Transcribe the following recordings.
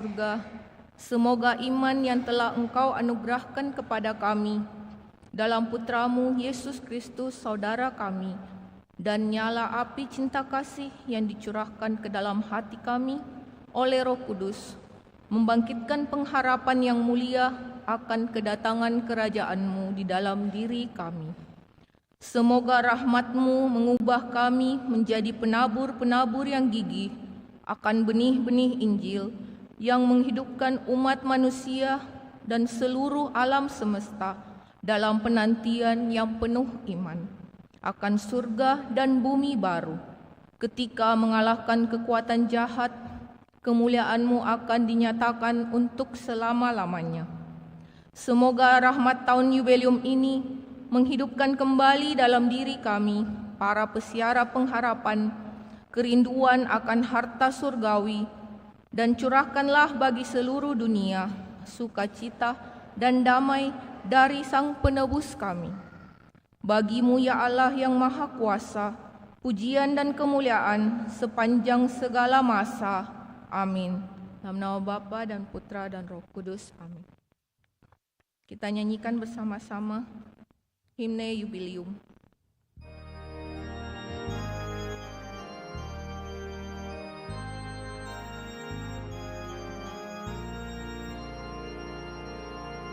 surga. Semoga iman yang telah Engkau anugerahkan kepada kami dalam Putramu Yesus Kristus, Saudara kami, dan nyala api cinta kasih yang dicurahkan ke dalam hati kami oleh Roh Kudus, membangkitkan pengharapan yang mulia akan kedatangan kerajaan-Mu di dalam diri kami. Semoga rahmat-Mu mengubah kami menjadi penabur-penabur yang gigih akan benih-benih Injil yang menghidupkan umat manusia dan seluruh alam semesta dalam penantian yang penuh iman akan surga dan bumi baru. Ketika mengalahkan kekuatan jahat, kemuliaan-Mu akan dinyatakan untuk selama-lamanya. Semoga rahmat tahun jubileum ini menghidupkan kembali dalam diri kami, para pesiara pengharapan, kerinduan akan harta surgawi, dan curahkanlah bagi seluruh dunia sukacita dan damai dari Sang Penebus kami. Bagi-Mu ya Allah yang Maha Kuasa, pujian dan kemuliaan sepanjang segala masa. Amin. Dalam nama Bapa dan Putra dan Roh Kudus. Amin. Kita nyanyikan bersama-sama himne Jubileum.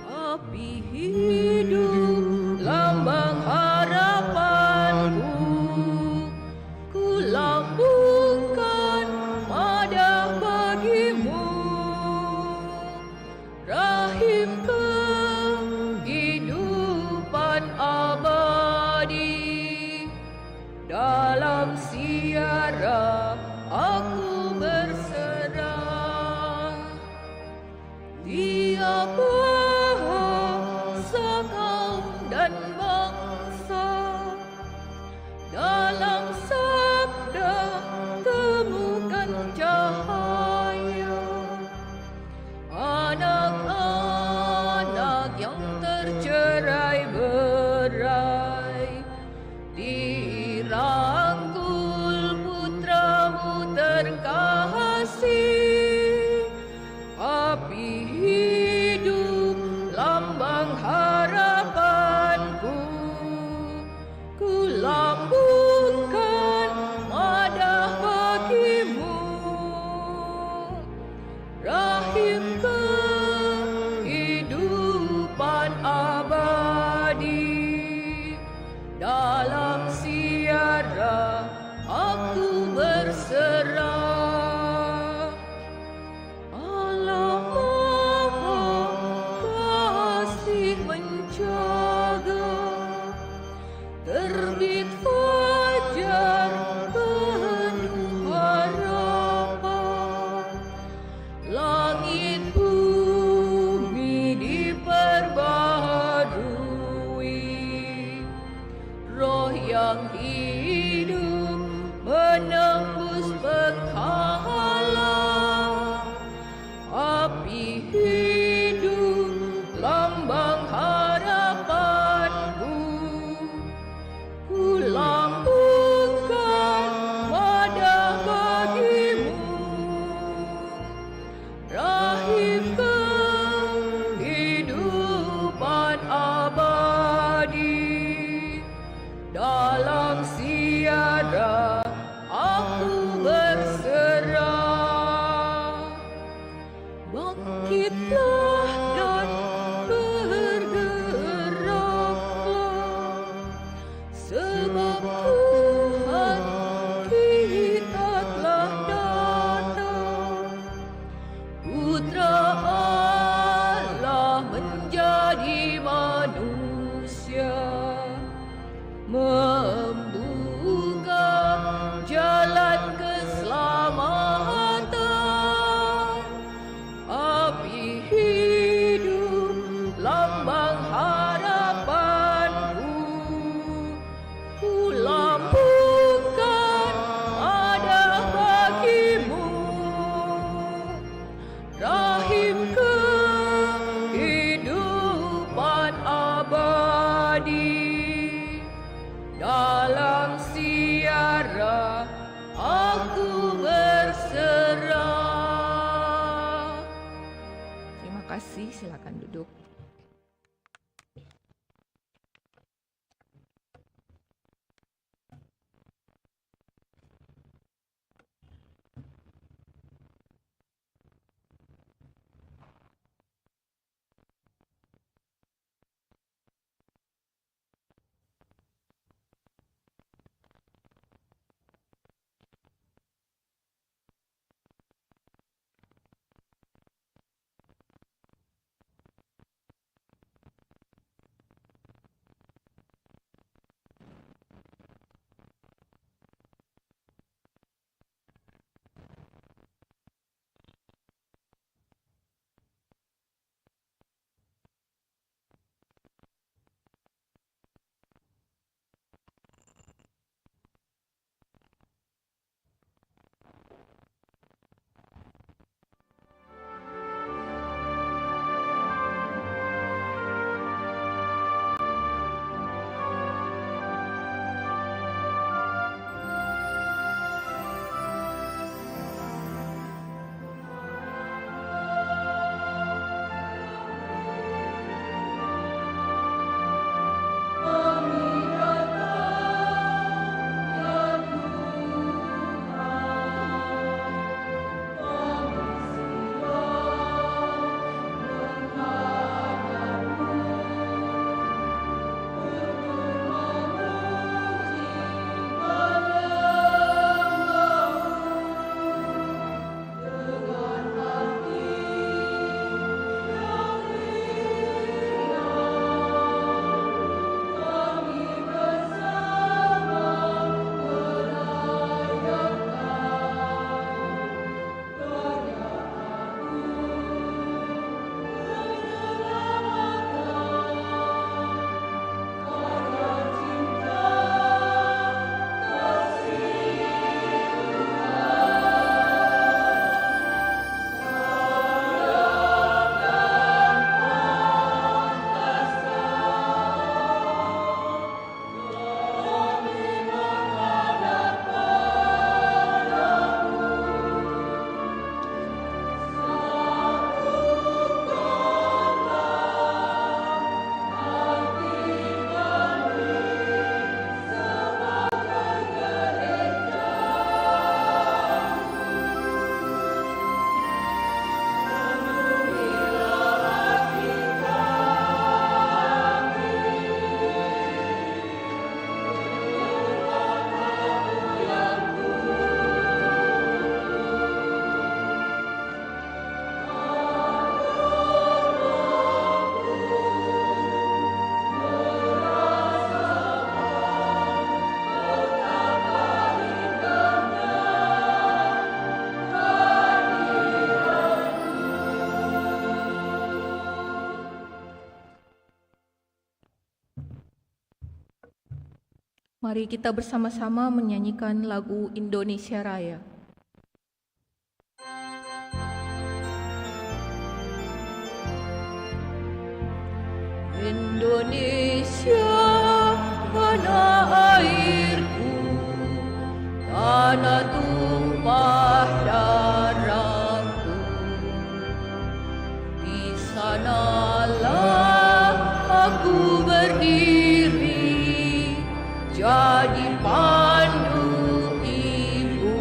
Api hidup, lambang harapanku, ku lambungkan madah bagi-Mu. Rahim kehidupan abadi, dalam siara aku berserah. Tiap bahasa, kaum dan bangsa, dalam sabda temukan cahaya. Anak-anak yang tercerai berai, dirangkul Putra-Mu terkasih. Api hidup, lambang harapanku, ku lambungkan madah bagi-Mu. Rahim kehidupan abadi, dalam siara aku berserah. Allah Maha Kasih menjaga, terbit fajar penuh harapan. Langit bumi diperbaharui, Roh yang hidup menembus penghala. Api hidup, lambang harapanku, ku lambungkan madah bagi-Mu. Rahim kehidupan abadi, dalam siara aku berserah. Bangkitlah dan bergeraklah, sebab Tuhan kita telah datang. Putra Allah menjadi manusia, membuka jalan keselamatan. Api kasih, silakan duduk. Mari kita bersama-sama menyanyikan lagu Indonesia Raya. Indonesia, tanah airku, tanah tumpah darahku. Di sanalah aku berdiri, jadi pandu ibuku.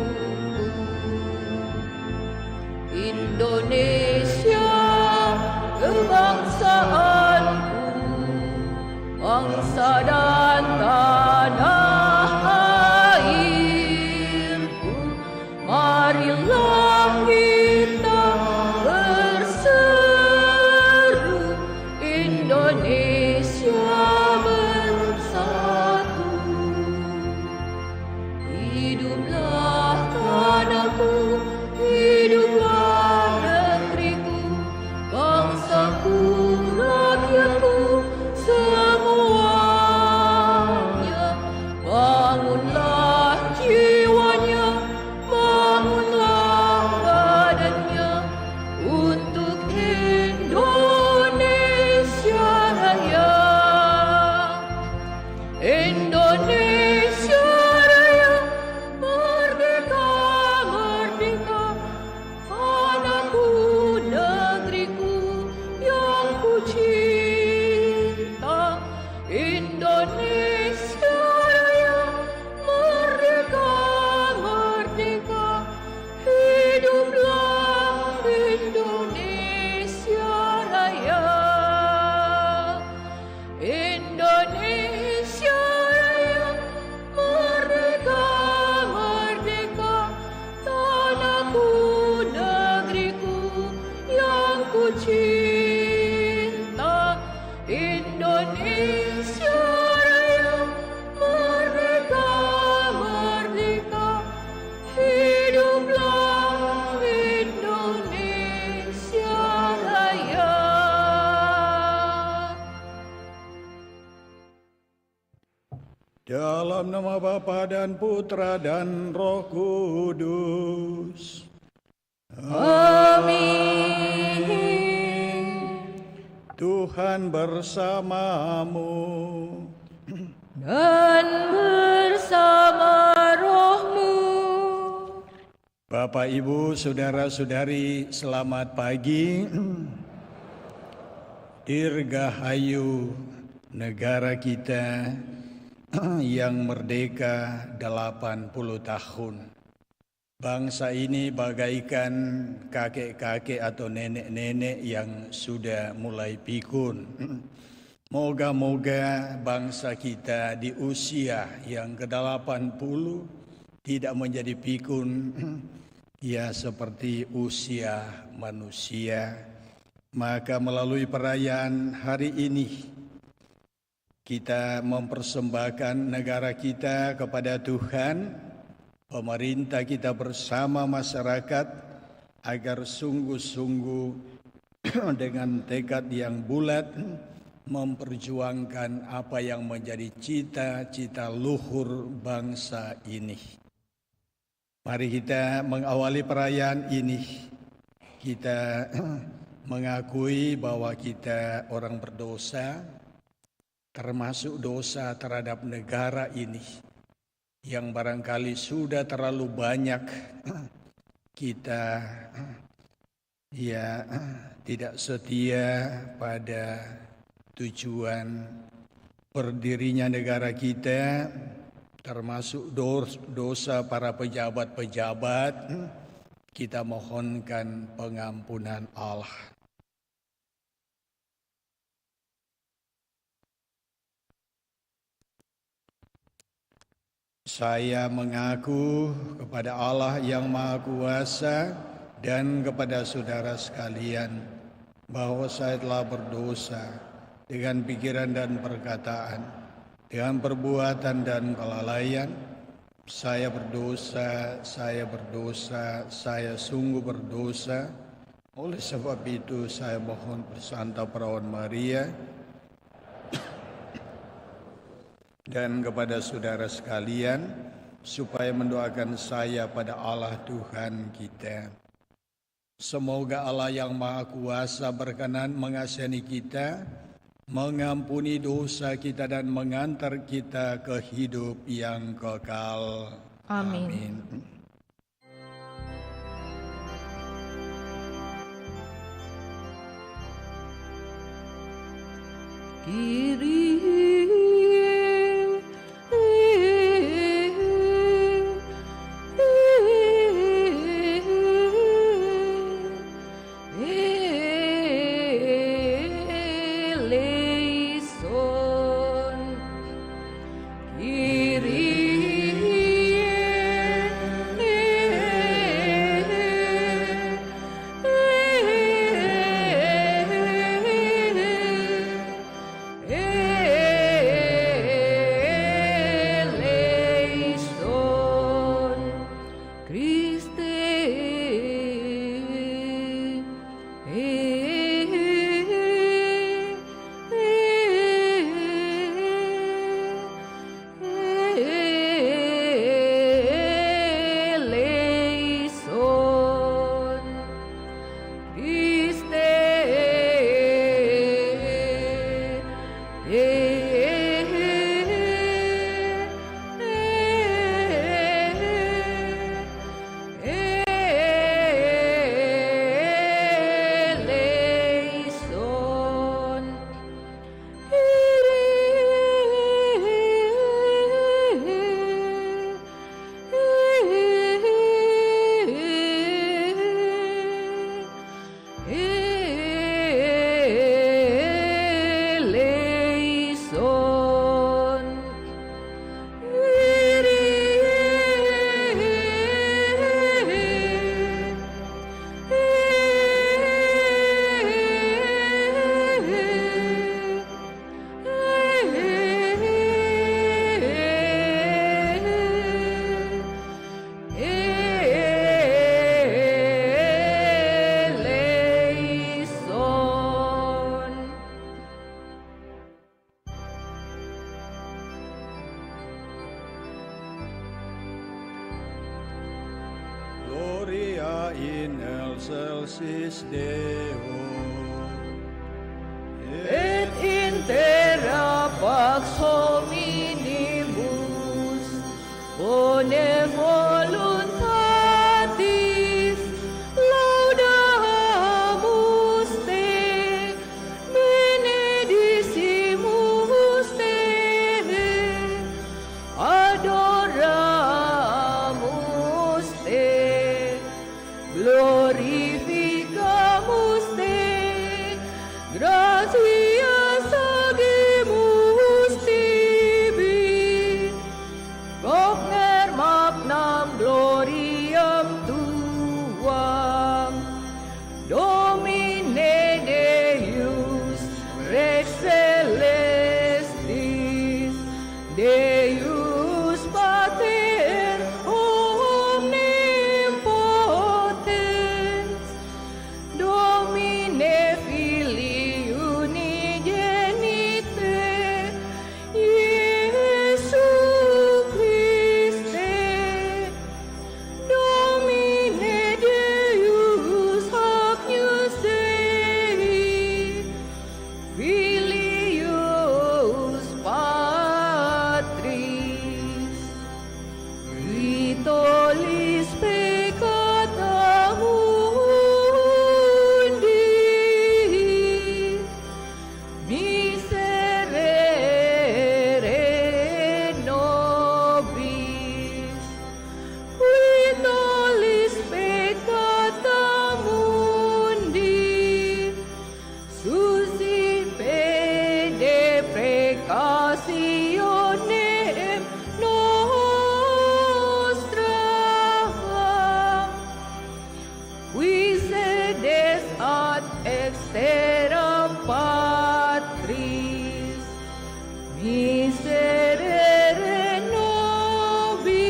Indonesia, kebangsaanku, bangsa dan tanah airku. Marilah kita berseru, Indonesia bersatu. cinta Indonesia Raya, merdeka, merdeka, hiduplah Indonesia Raya. Dalam nama Bapa dan Putra dan Roh Kudus. Amin. Tuhan bersamamu. Dan bersama rohmu. Bapak, Ibu, Saudara-saudari, selamat pagi. Dirgahayu negara kita yang merdeka 80 tahun. Bangsa ini bagaikan kakek-kakek atau nenek-nenek yang sudah mulai pikun. Moga-moga bangsa kita di usia yang ke-80 tidak menjadi pikun ya seperti usia manusia. Maka melalui perayaan hari ini kita mempersembahkan negara kita kepada Tuhan, pemerintah kita bersama masyarakat, agar sungguh-sungguh dengan tekad yang bulat memperjuangkan apa yang menjadi cita-cita luhur bangsa ini. Mari kita mengawali perayaan ini. Kita mengakui bahwa kita orang berdosa, termasuk dosa terhadap negara ini yang barangkali sudah terlalu banyak kita tidak setia pada tujuan berdirinya negara kita, termasuk dosa para pejabat-pejabat. Kita mohonkan pengampunan Allah. Saya mengaku kepada Allah yang Maha Kuasa dan kepada saudara sekalian bahwa saya telah berdosa dengan pikiran dan perkataan, dengan perbuatan dan kelalaian. Saya berdosa, saya sungguh berdosa. Oleh sebab itu saya mohon bersanta Perawan Maria dan kepada saudara sekalian supaya mendoakan saya pada Allah Tuhan kita. Semoga Allah yang Maha Kuasa berkenan mengasihani kita, mengampuni dosa kita dan mengantar kita ke hidup yang kekal. Amin. Amin. excelsis Deo. Et in terra pax hominibus, bone voluntatis, laudamus te, benedicimus te, adoramus te, glorificamus te, gratias agimus tibi, cogner magnam gloriam tuam, Domine Deus, Rex celestis, Deus Pater omnipotens, Domine Filii unigenite, Iesu Christe, Domine Deus agnus Dei, Filius Patris, qui tollis peccata mundi, miserere nobis, qui tollis peccata mundi, suscipede preccationem nostram, qui sedes ad exteram Patris, miserere nobis,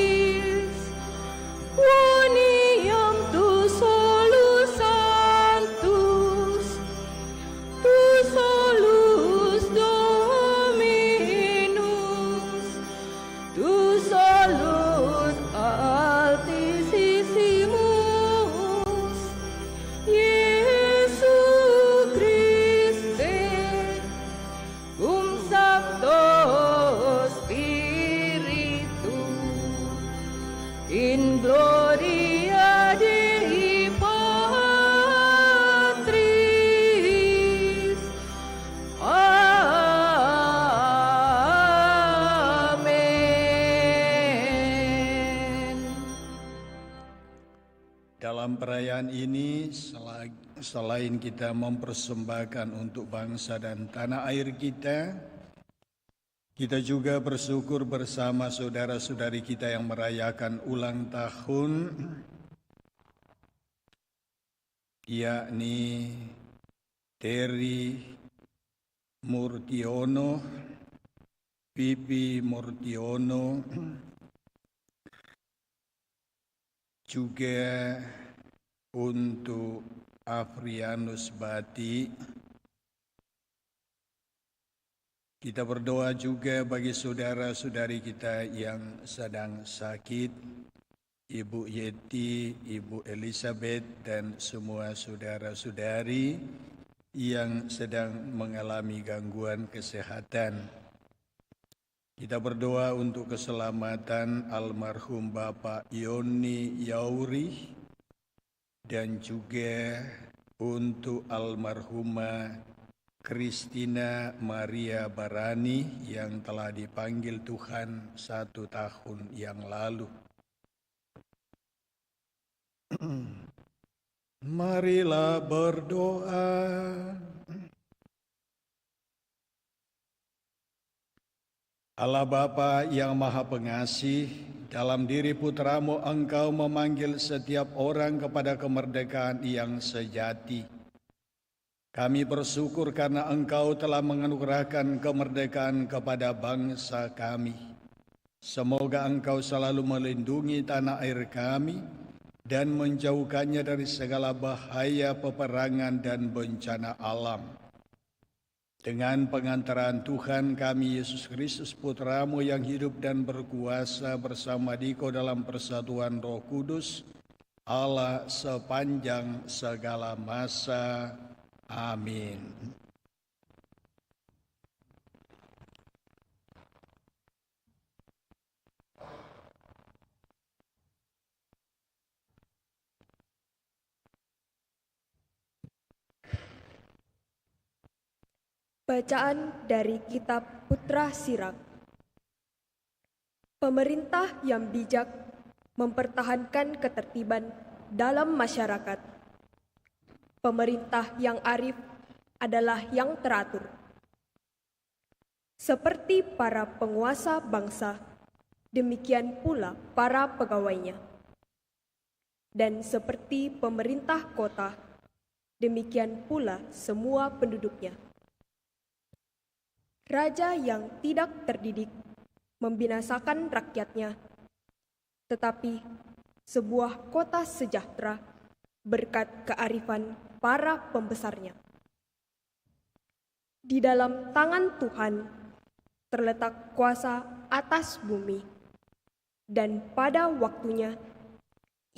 quoniam tu solus sanctus, tu solus Dominus, tu solus altissimus, Iesu Christe, cum Sancto Spiritu, in gloria Dei Patris. Amen. Dalam perayaan ini, selain kita mempersembahkan untuk bangsa dan tanah air kita juga bersyukur bersama saudara-saudari kita yang merayakan ulang tahun, yakni Terry Murtiono, Pipi Murtiono, juga untuk Afrianus Bati. Kita berdoa juga bagi saudara-saudari kita yang sedang sakit, Ibu Yeti, Ibu Elizabeth, dan semua saudara-saudari yang sedang mengalami gangguan kesehatan. Kita berdoa untuk keselamatan almarhum Bapak Yoni Yauri dan juga untuk almarhumah Christina Maria Barani yang telah dipanggil Tuhan 1 tahun yang lalu. Marilah berdoa. Allah Bapa yang Maha Pengasih, dalam diri Putramu Engkau memanggil setiap orang kepada kemerdekaan yang sejati. Kami bersyukur karena Engkau telah menganugerahkan kemerdekaan kepada bangsa kami. Semoga Engkau selalu melindungi tanah air kami dan menjauhkannya dari segala bahaya peperangan dan bencana alam. Dengan pengantaran Tuhan kami Yesus Kristus Putramu yang hidup dan berkuasa bersama Dikau dalam persatuan Roh Kudus, Allah sepanjang segala masa. Amin. Bacaan dari Kitab Putra Sirak. Pemerintah yang bijak mempertahankan ketertiban dalam masyarakat. Pemerintah yang arif adalah yang teratur. Seperti para penguasa bangsa, demikian pula para pegawainya. Dan seperti pemerintah kota, demikian pula semua penduduknya. Raja yang tidak terdidik membinasakan rakyatnya, tetapi sebuah kota sejahtera berkat kearifan para pembesarnya. Di dalam tangan Tuhan terletak kuasa atas bumi, dan pada waktunya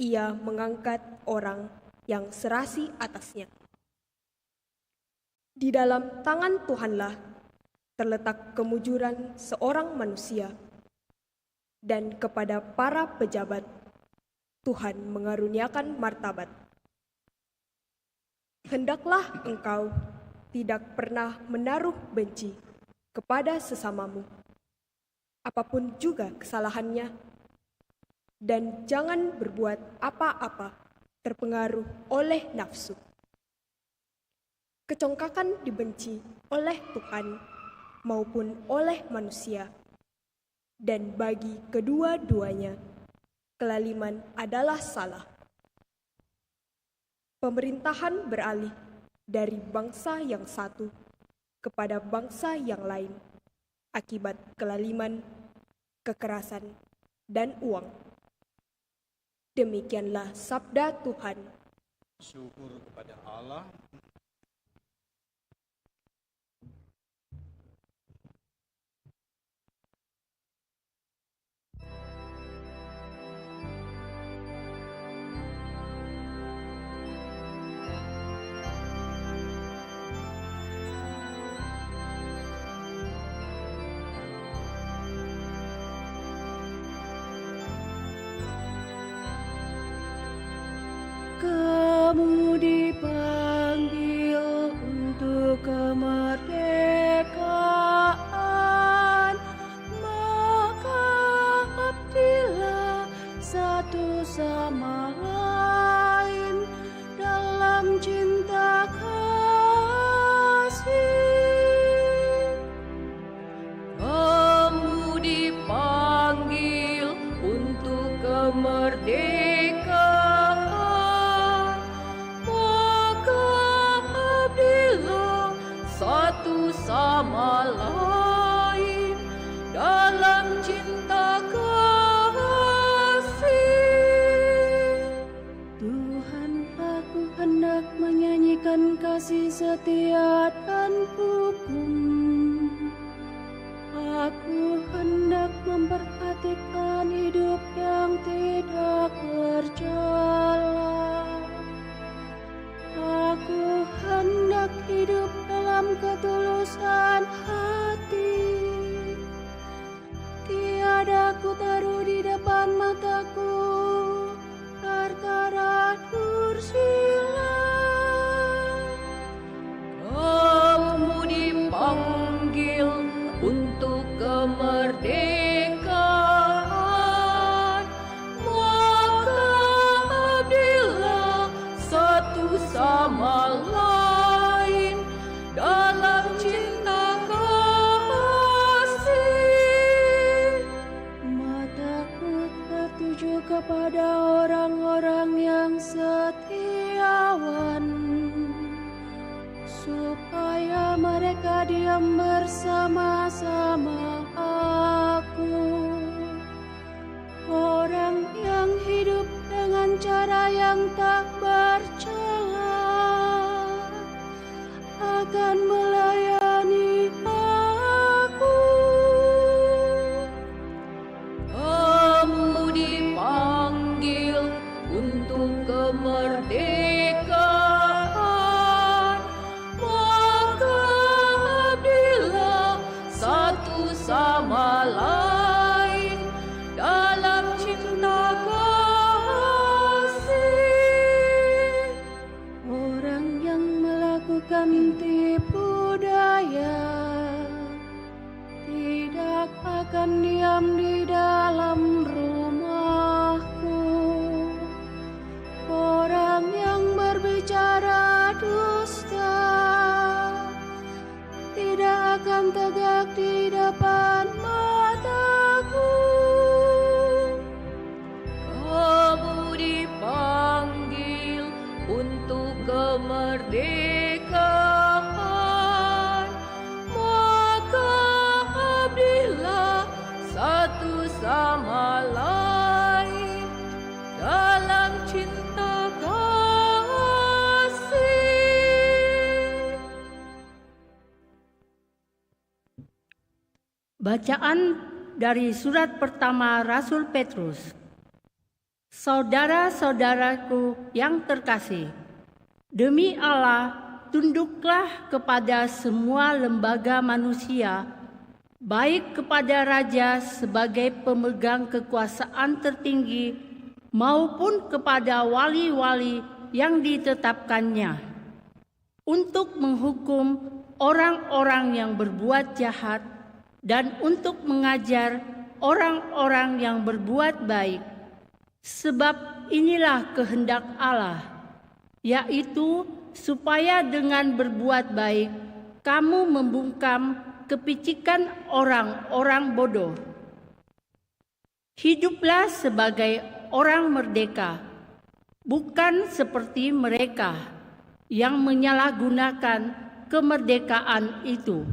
Ia mengangkat orang yang serasi atasnya. Di dalam tangan Tuhanlah terletak kemujuran seorang manusia, dan kepada para pejabat Tuhan mengaruniakan martabat. Hendaklah engkau tidak pernah menaruh benci kepada sesamamu, apapun juga kesalahannya, dan jangan berbuat apa-apa terpengaruh oleh nafsu. Kecongkakan dibenci oleh Tuhan maupun oleh manusia, dan bagi kedua-duanya kelaliman adalah salah. Pemerintahan beralih dari bangsa yang satu kepada bangsa yang lain akibat kelaliman, kekerasan, dan uang. Demikianlah sabda Tuhan. Syukur kepada Allah. Kamu dipanggil untuk kemerdekaan, maka abdilah satu sama lain dalam cinta kasih. Kamu dipanggil untuk kemerdekaan, satu sama lain dalam cinta kasih. Tuhan, aku hendak menyanyikan kasih setia dan hukum. Aku hendak memperhatikan hidup yang tidak berjalan. Aku hendak hidup dalam ketulusan hati. Tiada ku taruh di depan mataku perkara dursila. Kamu dipanggil untuk kemerdekaan, maka abdilah satu sama lain dalam cinta kasih. Mataku tertuju kepada orang-orang yang setiawan, supaya mereka diam bersama-sama aku. Orang yang hidup dengan cara yang tak bercela akan melayani aku. Kamu dipanggil untuk akan tipu daya, tidak akan diam di dalam rumahku. Orang yang berbicara dusta tidak akan tegak di depan mataku. Kamu dipanggil untuk kemerdekaan, maka abdilah satu sama lain dalam cinta kasih. Bacaan dari surat pertama Rasul Petrus. Saudara-saudaraku yang terkasih, demi Allah, tunduklah kepada semua lembaga manusia, baik kepada raja sebagai pemegang kekuasaan tertinggi maupun kepada wali-wali yang ditetapkannya, untuk menghukum orang-orang yang berbuat jahat dan untuk mengajar orang-orang yang berbuat baik. Sebab inilah kehendak Allah, yaitu supaya dengan berbuat baik kamu membungkam kepicikan orang-orang bodoh. Hiduplah sebagai orang merdeka, bukan seperti mereka yang menyalahgunakan kemerdekaan itu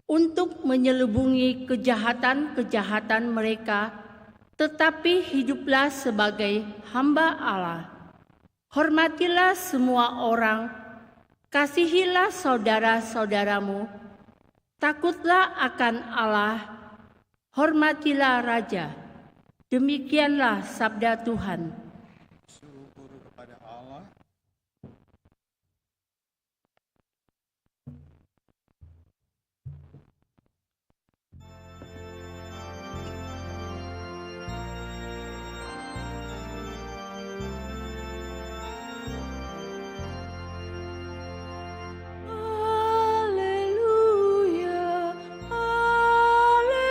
untuk menyelubungi kejahatan-kejahatan mereka, tetapi hiduplah sebagai hamba Allah. Hormatilah semua orang, kasihilah saudara-saudaramu, takutlah akan Allah, hormatilah raja. Demikianlah sabda Tuhan. Syukur kepada Allah. Haleluya, haleluya,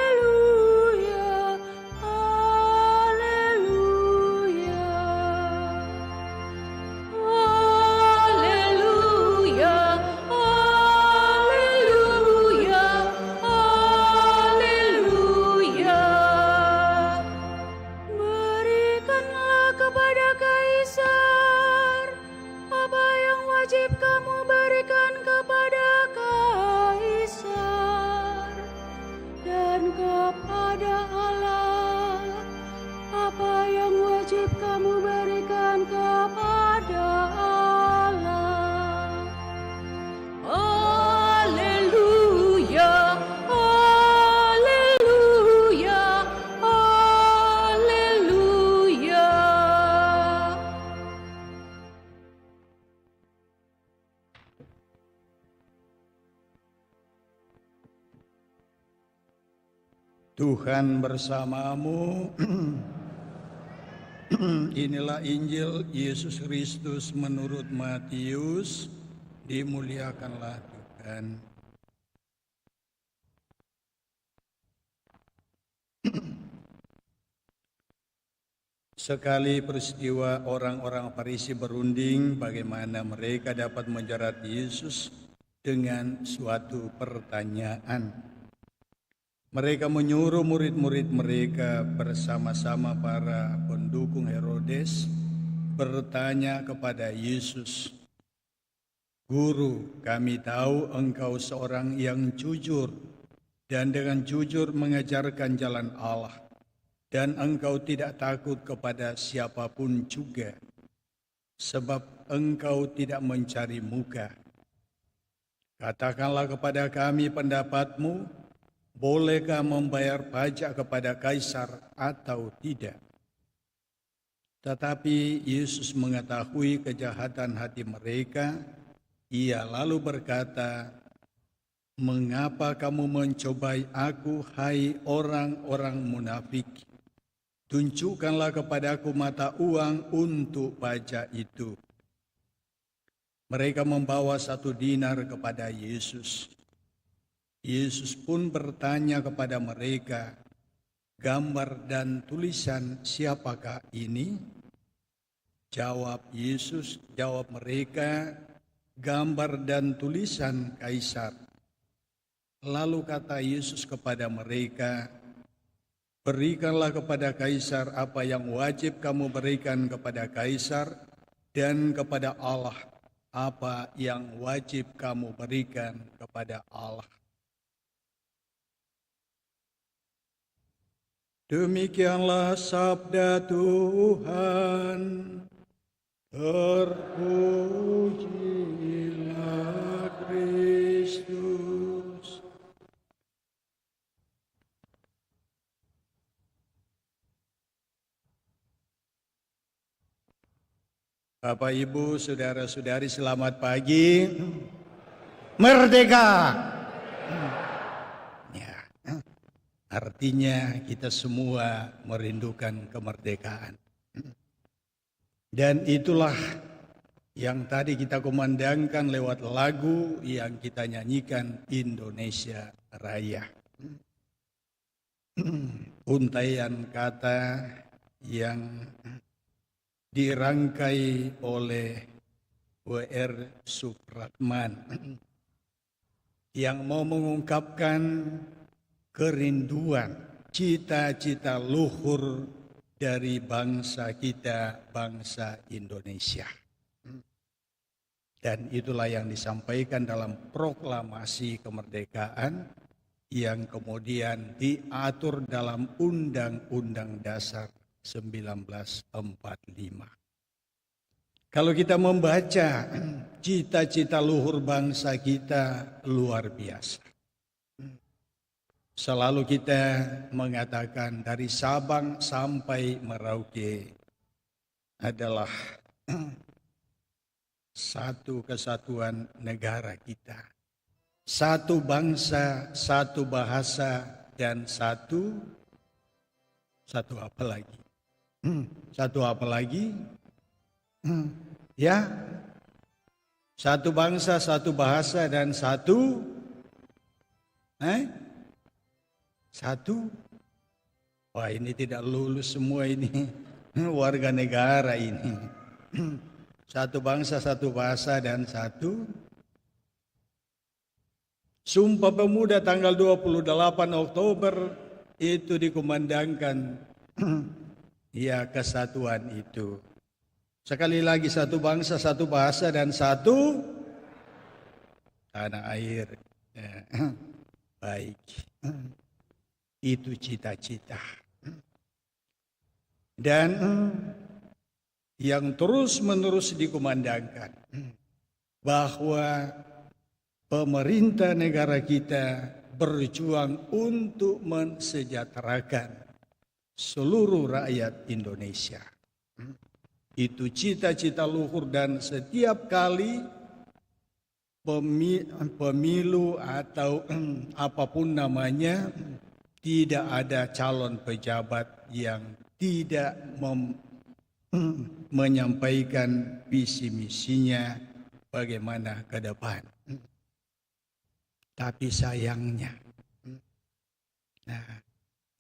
haleluya. Haleluya, haleluya, haleluya. Berikanlah kepada Kaisar apa yang wajib kamu berikan kepada Kaisar, dan kepada Allah apa yang wajib kamu berikan kepada Allah. Haleluya, haleluya, haleluya. Tuhan bersamamu. Inilah Injil Yesus Kristus menurut Matius. Dimuliakanlah Tuhan. Sekali peristiwa orang-orang Farisi berunding bagaimana mereka dapat menjerat Yesus dengan suatu pertanyaan. Mereka menyuruh murid-murid mereka bersama-sama para pendukung Herodes bertanya kepada Yesus, "Guru, kami tahu engkau seorang yang jujur dan dengan jujur mengajarkan jalan Allah, dan engkau tidak takut kepada siapapun juga, sebab engkau tidak mencari muka. Katakanlah kepada kami pendapatmu, bolehkah membayar pajak kepada Kaisar atau tidak?" Tetapi Yesus mengetahui kejahatan hati mereka. Ia lalu berkata, "Mengapa kamu mencobai aku, hai orang-orang munafik? Tunjukkanlah kepadaku mata uang untuk pajak itu." Mereka membawa 1 dinar kepada Yesus. Yesus pun bertanya kepada mereka, gambar dan tulisan siapakah ini? Jawab mereka, gambar dan tulisan Kaisar. Lalu kata Yesus kepada mereka, berikanlah kepada Kaisar apa yang wajib kamu berikan kepada Kaisar, dan kepada Allah apa yang wajib kamu berikan kepada Allah. Demikianlah sabda Tuhan. Terpujilah Kristus. Bapak, Ibu, saudara-saudari, selamat pagi. Merdeka! Ya, artinya kita semua merindukan kemerdekaan. Dan itulah yang tadi kita kumandangkan lewat lagu yang kita nyanyikan, Indonesia Raya. Untaian kata yang dirangkai oleh W.R. Supratman yang mau mengungkapkan kerinduan, cita-cita luhur dari bangsa kita, bangsa Indonesia. Dan itulah yang disampaikan dalam proklamasi kemerdekaan yang kemudian diatur dalam Undang-Undang Dasar 1945. Kalau kita membaca cita-cita luhur bangsa kita luar biasa. Selalu kita mengatakan dari Sabang sampai Merauke adalah satu kesatuan negara kita. Satu bangsa, satu bahasa, dan satu apa lagi? Satu apa lagi? Ya, satu bangsa, satu bahasa, dan satu wah, ini tidak lulus semua ini warga negara ini. Satu bangsa, satu bahasa, dan satu. Sumpah Pemuda tanggal 28 Oktober itu dikumandangkan ya kesatuan itu. Sekali lagi, satu bangsa, satu bahasa, dan satu tanah air. Baik. Itu cita-cita. Dan yang terus-menerus dikumandangkan bahwa pemerintah negara kita berjuang untuk mensejahterakan seluruh rakyat Indonesia. Itu cita-cita luhur, dan setiap kali pemilu atau apapun namanya, tidak ada calon pejabat yang tidak menyampaikan visi misinya bagaimana ke depan. Tapi sayangnya, nah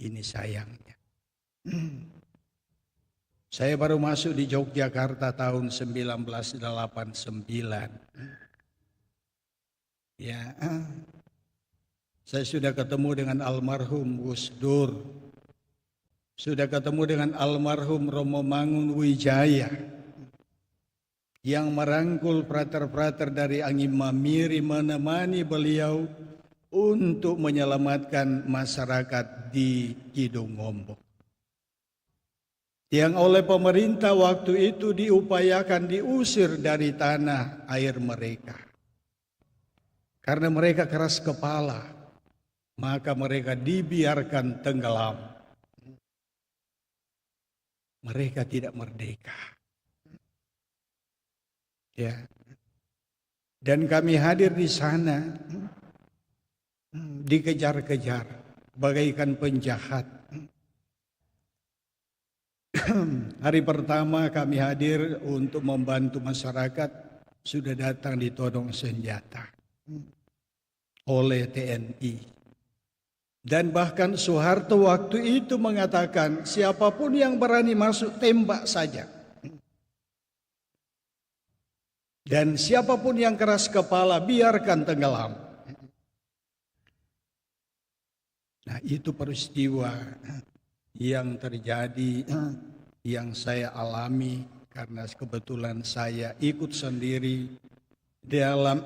ini sayangnya, saya baru masuk di Yogyakarta tahun 1989. Ya, saya sudah ketemu dengan almarhum Gus Dur, sudah ketemu dengan almarhum Romo Mangun Wijaya, yang merangkul prater-prater dari Angin Mamiri menemani beliau untuk menyelamatkan masyarakat di Kidung Ngombok. Yang oleh pemerintah waktu itu diupayakan diusir dari tanah air mereka. Karena mereka keras kepala, maka mereka dibiarkan tenggelam. Mereka tidak merdeka. Ya. Dan kami hadir di sana, dikejar-kejar bagaikan penjahat. Hari pertama kami hadir untuk membantu masyarakat sudah datang ditodong senjata oleh TNI. Dan bahkan Soeharto waktu itu mengatakan, siapapun yang berani masuk tembak saja. Dan siapapun yang keras kepala biarkan tenggelam. Nah, itu peristiwa yang terjadi, yang saya alami karena kebetulan saya ikut sendiri dalam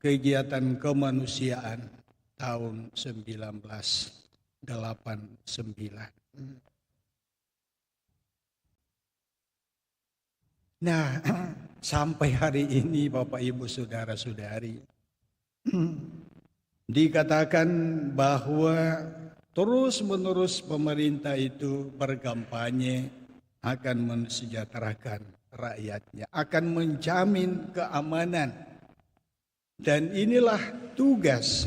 kegiatan kemanusiaan tahun 1989. Nah, sampai hari ini Bapak Ibu Saudara-saudari, dikatakan bahwa terus-menerus pemerintah itu berkampanye akan mensejahterakan rakyatnya, akan menjamin keamanan. Dan inilah tugas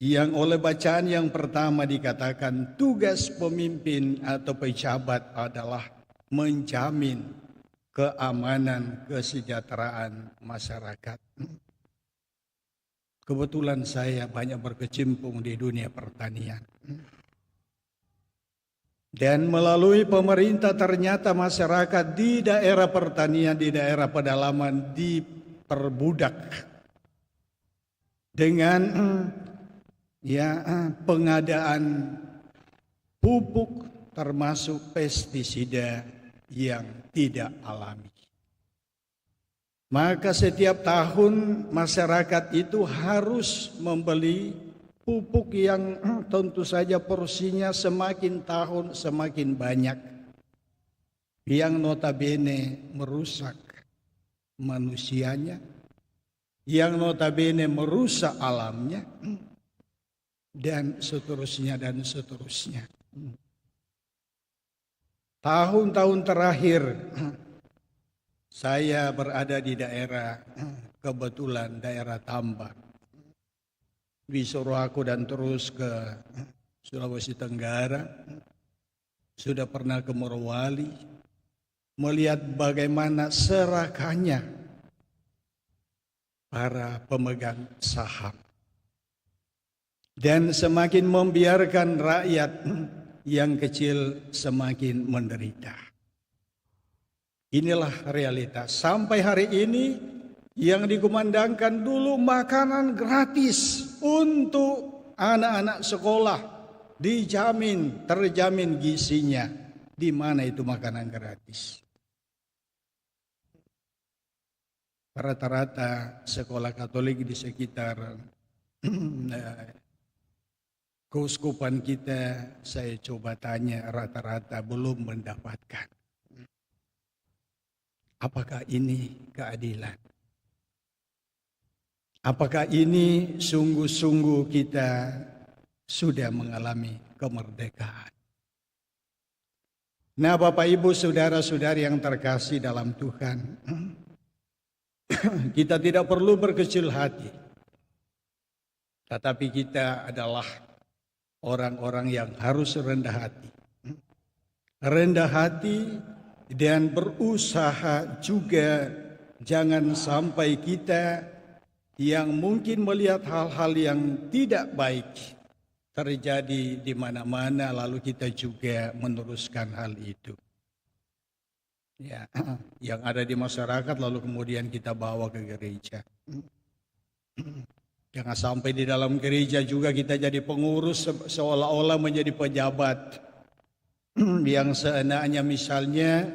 yang oleh bacaan yang pertama dikatakan, tugas pemimpin atau pejabat adalah menjamin keamanan, kesejahteraan masyarakat. Kebetulan saya banyak berkecimpung di dunia pertanian. Dan melalui pemerintah ternyata masyarakat di daerah pertanian, di daerah pedalaman diperbudak dengan pengadaan pupuk termasuk pestisida yang tidak alami. Maka setiap tahun masyarakat itu harus membeli pupuk yang tentu saja porsinya semakin tahun semakin banyak, yang notabene merusak manusianya, yang notabene merusak alamnya, dan seterusnya dan seterusnya. Tahun-tahun terakhir saya berada di daerah, kebetulan daerah tambak. Disuruh aku dan terus ke Sulawesi Tenggara, sudah pernah ke Morowali, melihat bagaimana serakannya para pemegang saham. Dan semakin membiarkan rakyat yang kecil semakin menderita. Inilah realitas. Sampai hari ini yang dikumandangkan dulu makanan gratis untuk anak-anak sekolah, dijamin, terjamin gizinya. Di mana itu makanan gratis? Rata-rata sekolah Katolik di sekitar keuskupan kita, saya coba tanya, rata-rata belum mendapatkan. Apakah ini keadilan? Apakah ini sungguh-sungguh kita sudah mengalami kemerdekaan? Nah, Bapak Ibu Saudara-saudari yang terkasih dalam Tuhan, kita tidak perlu berkecil hati. Tetapi kita adalah orang-orang yang harus rendah hati. Rendah hati dan berusaha juga jangan sampai kita yang mungkin melihat hal-hal yang tidak baik terjadi di mana-mana lalu kita juga meneruskan hal itu. Ya, yang ada di masyarakat lalu kemudian kita bawa ke gereja. Jangan sampai di dalam gereja juga kita jadi pengurus seolah-olah menjadi pejabat. Yang seenaknya misalnya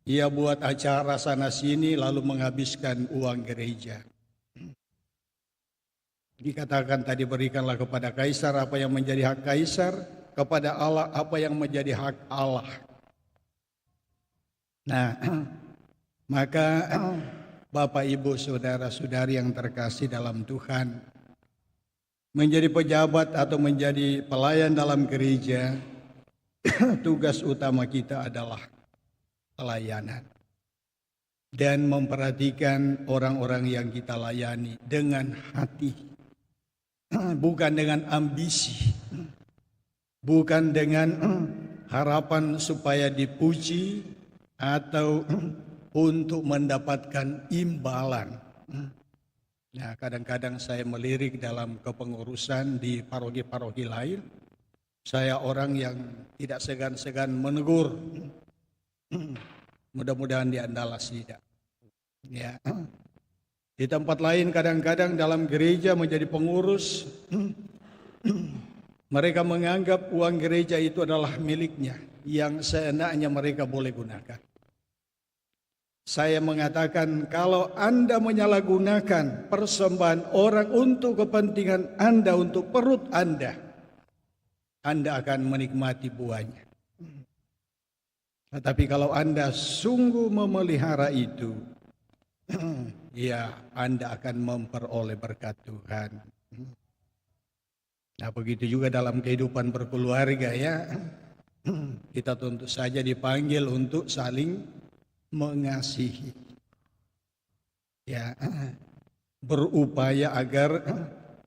ia buat acara sana sini lalu menghabiskan uang gereja. Dikatakan tadi, berikanlah kepada kaisar apa yang menjadi hak kaisar, kepada Allah apa yang menjadi hak Allah. Nah, maka Bapak Ibu Saudara-saudari yang terkasih dalam Tuhan, menjadi pejabat atau menjadi pelayan dalam gereja, tugas utama kita adalah pelayanan dan memperhatikan orang-orang yang kita layani dengan hati, bukan dengan ambisi, bukan dengan harapan supaya dipuji atau untuk mendapatkan imbalan. Nah, kadang-kadang saya melirik dalam kepengurusan di paroki-paroki lain. Saya orang yang tidak segan-segan menegur. Mudah-mudahan di Andalas tidak. Ya. Di tempat lain kadang-kadang dalam gereja menjadi pengurus, mereka menganggap uang gereja itu adalah miliknya yang seenaknya mereka boleh gunakan. Saya mengatakan kalau Anda menyalahgunakan persembahan orang untuk kepentingan Anda, untuk perut Anda akan menikmati buahnya. Tetapi kalau Anda sungguh memelihara itu, ya Anda akan memperoleh berkat Tuhan. Nah, begitu juga dalam kehidupan berkeluarga ya. Kita tentu saja dipanggil untuk saling mengasihi, ya, berupaya agar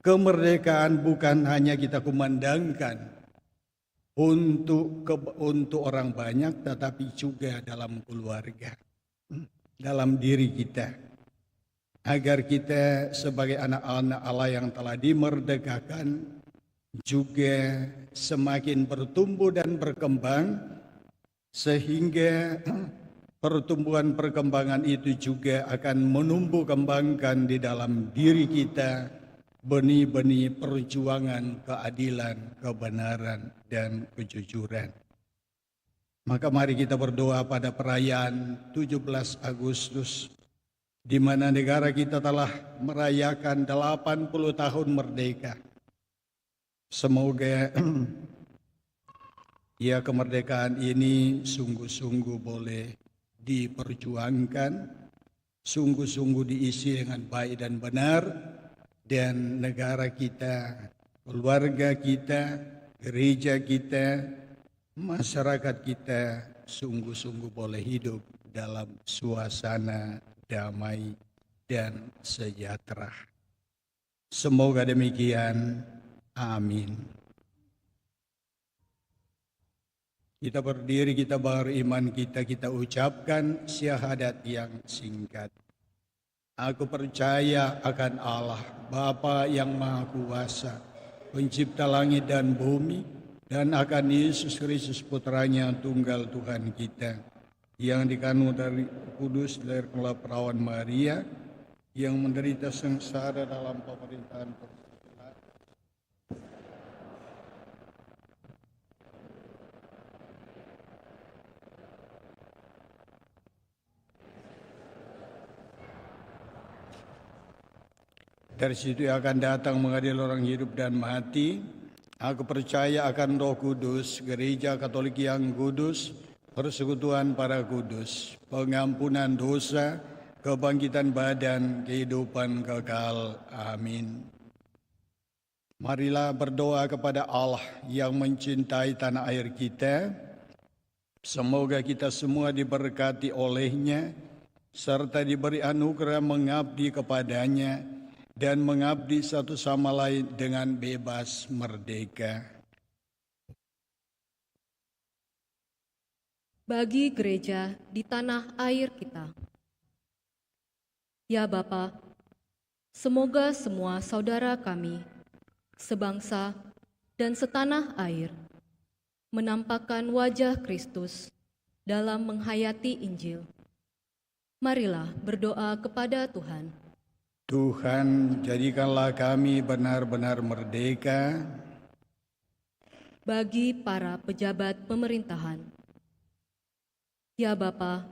kemerdekaan bukan hanya kita kumandangkan untuk orang banyak, tetapi juga dalam keluarga, dalam diri kita, agar kita sebagai anak-anak Allah yang telah dimerdekakan juga semakin bertumbuh dan berkembang, sehingga pertumbuhan perkembangan itu juga akan menumbuh kembangkan di dalam diri kita benih-benih perjuangan keadilan, kebenaran, dan kejujuran. Maka mari kita berdoa pada perayaan 17 Agustus, di mana negara kita telah merayakan 80 tahun merdeka. Semoga ya kemerdekaan ini sungguh-sungguh boleh diperjuangkan, sungguh-sungguh diisi dengan baik dan benar, dan negara kita, keluarga kita, gereja kita, masyarakat kita sungguh-sungguh boleh hidup dalam suasana damai dan sejahtera. Semoga demikian. Amin. Kita berdiri, kita beriman, kita ucapkan syahadat yang singkat. Aku percaya akan Allah, Bapa yang Maha Kuasa, pencipta langit dan bumi, dan akan Yesus Kristus Putranya tunggal Tuhan kita, yang dikandung dari Kudus, lahirlah perawan Maria, yang menderita sengsara dalam pemerintahan dari situ akan datang mengadili orang hidup dan mati. Aku percaya akan Roh Kudus, gereja Katolik yang kudus, persekutuan para kudus, pengampunan dosa, kebangkitan badan, kehidupan kekal. Amin. Marilah berdoa kepada Allah yang mencintai tanah air kita. Semoga kita semua diberkati oleh-Nya, serta diberi anugerah mengabdi kepadanya, dan mengabdi satu sama lain dengan bebas merdeka. Bagi gereja di tanah air kita. Ya Bapa, semoga semua saudara kami, sebangsa dan setanah air, menampakkan wajah Kristus dalam menghayati Injil. Marilah berdoa kepada Tuhan. Tuhan, jadikanlah kami benar-benar merdeka bagi para pejabat pemerintahan. Ya Bapa,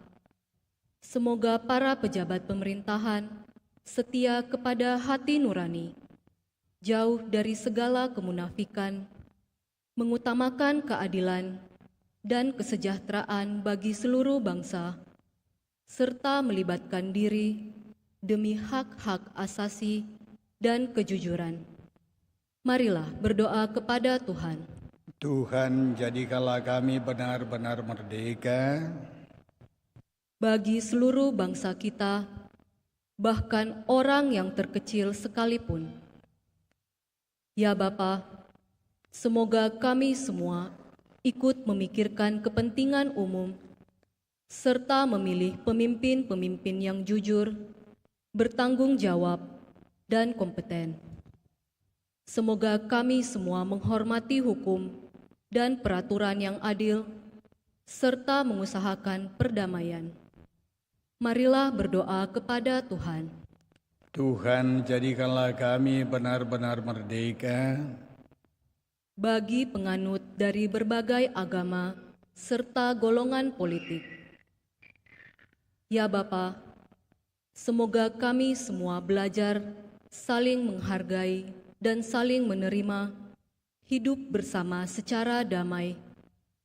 semoga para pejabat pemerintahan setia kepada hati nurani, jauh dari segala kemunafikan, mengutamakan keadilan dan kesejahteraan bagi seluruh bangsa, serta melibatkan diri demi hak-hak asasi dan kejujuran. Marilah berdoa kepada Tuhan. Tuhan, jadikanlah kami benar-benar merdeka bagi seluruh bangsa kita, bahkan orang yang terkecil sekalipun. Ya Bapa, semoga kami semua ikut memikirkan kepentingan umum serta memilih pemimpin-pemimpin yang jujur, bertanggung jawab, dan kompeten. Semoga kami semua menghormati hukum dan peraturan yang adil, serta mengusahakan perdamaian. Marilah berdoa kepada Tuhan. Tuhan, jadikanlah kami benar-benar merdeka Bagi penganut dari berbagai agama serta golongan politik. Ya Bapa, semoga kami semua belajar saling menghargai dan saling menerima, hidup bersama secara damai,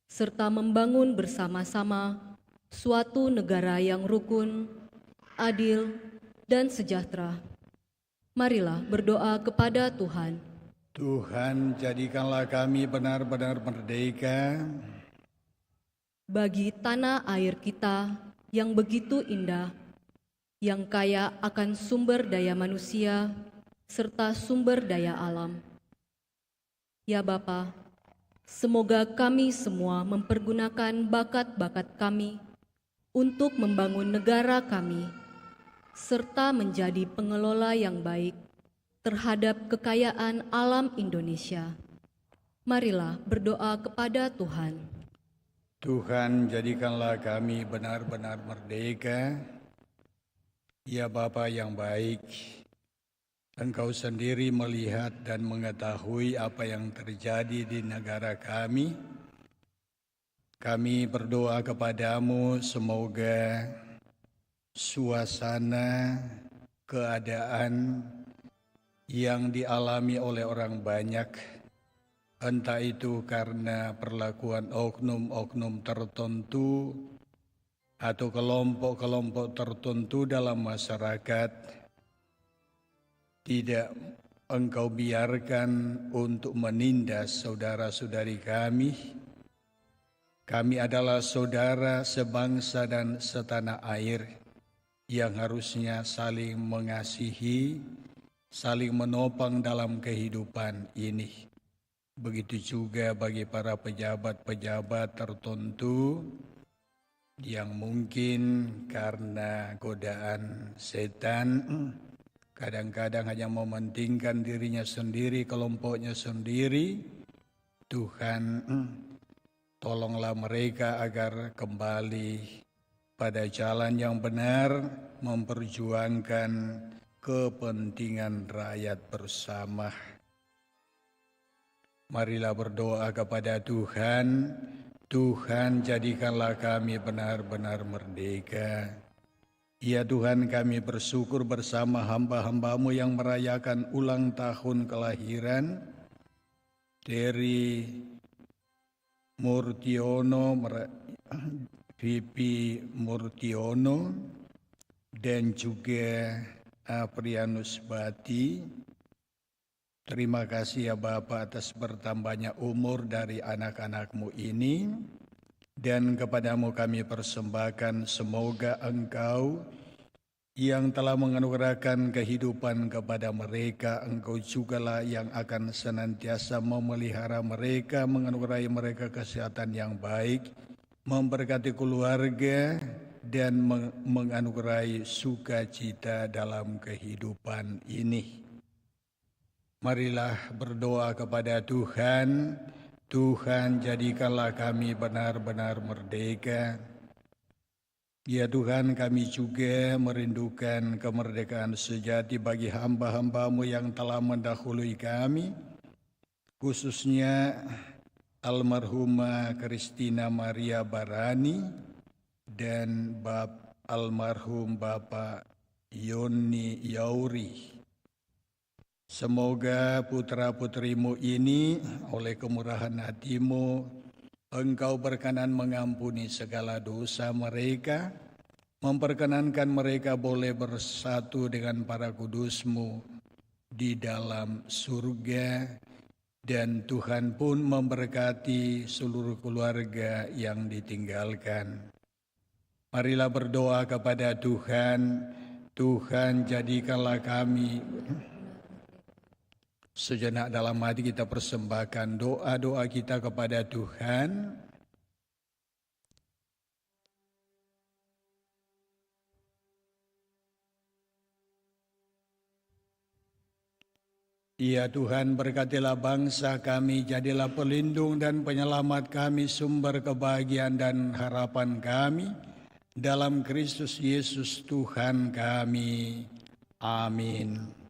serta membangun bersama-sama suatu negara yang rukun, adil, dan sejahtera. Marilah berdoa kepada Tuhan. Tuhan, jadikanlah kami benar-benar merdeka Bagi tanah air kita yang begitu indah, yang kaya akan sumber daya manusia serta sumber daya alam. Ya Bapa, semoga kami semua mempergunakan bakat-bakat kami untuk membangun negara kami, serta menjadi pengelola yang baik terhadap kekayaan alam Indonesia. Marilah berdoa kepada Tuhan. Tuhan, jadikanlah kami benar-benar merdeka. Ya Bapa yang baik, Engkau sendiri melihat dan mengetahui apa yang terjadi di negara kami. Kami berdoa kepadamu semoga suasana keadaan yang dialami oleh orang banyak, entah itu karena perlakuan oknum-oknum tertentu atau kelompok-kelompok tertentu dalam masyarakat, tidak Engkau biarkan untuk menindas saudara-saudari kami. Kami adalah saudara sebangsa dan setanah air yang harusnya saling mengasihi, saling menopang dalam kehidupan ini. Begitu juga bagi para pejabat-pejabat tertentu yang mungkin karena godaan setan kadang-kadang hanya mementingkan dirinya sendiri, kelompoknya sendiri. Tuhan, tolonglah mereka agar kembali pada jalan yang benar, memperjuangkan kepentingan rakyat bersama. Marilah berdoa kepada Tuhan. Tuhan, jadikanlah kami benar-benar merdeka. Ya Tuhan, kami bersyukur bersama hamba-hamba-Mu yang merayakan ulang tahun kelahiran dari Murtiono, Vivi Murtiono, dan juga Aprianus Bati. Terima kasih ya Bapa atas bertambahnya umur dari anak-anak-Mu ini. Dan kepadamu kami persembahkan semoga Engkau yang telah menganugerahkan kehidupan kepada mereka, Engkau jugalah yang akan senantiasa memelihara mereka, menganugerahi mereka kesehatan yang baik, memberkati keluarga, dan menganugerahi sukacita dalam kehidupan ini. Marilah berdoa kepada Tuhan. Tuhan, jadikanlah kami benar-benar merdeka. Ya Tuhan, kami juga merindukan kemerdekaan sejati bagi hamba-hamba-Mu yang telah mendahului kami, khususnya almarhumah Christina Maria Barani dan almarhum Bapak Yoni Yauri. Semoga putra-putrimu ini oleh kemurahan hati-Mu, Engkau berkenan mengampuni segala dosa mereka, memperkenankan mereka boleh bersatu dengan para kudus-Mu di dalam surga, dan Tuhan pun memberkati seluruh keluarga yang ditinggalkan. Marilah berdoa kepada Tuhan. Tuhan, jadikanlah kami. Sejenak dalam hati kita persembahkan doa-doa kita kepada Tuhan. Ya Tuhan, berkatilah bangsa kami, jadilah pelindung dan penyelamat kami, sumber kebahagiaan dan harapan kami, dalam Kristus Yesus Tuhan kami. Amin.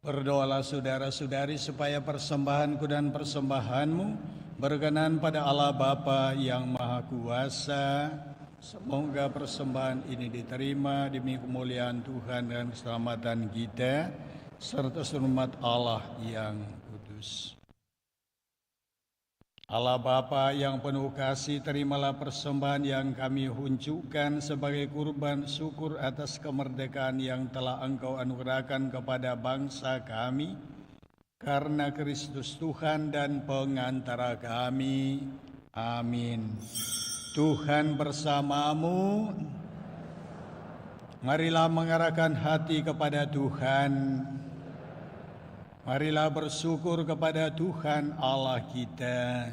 Berdoalah saudara-saudari supaya persembahanku dan persembahanmu berkenan pada Allah Bapa yang Maha Kuasa. Semoga persembahan ini diterima demi kemuliaan Tuhan dan keselamatan kita, serta umat Allah yang kudus. Allah Bapa yang penuh kasih, terimalah persembahan yang kami unjukkan sebagai kurban syukur atas kemerdekaan yang telah Engkau anugerahkan kepada bangsa kami, karena Kristus Tuhan dan pengantara kami. Amin. Tuhan bersamamu. Marilah mengarahkan hati kepada Tuhan. Marilah bersyukur kepada Tuhan Allah kita.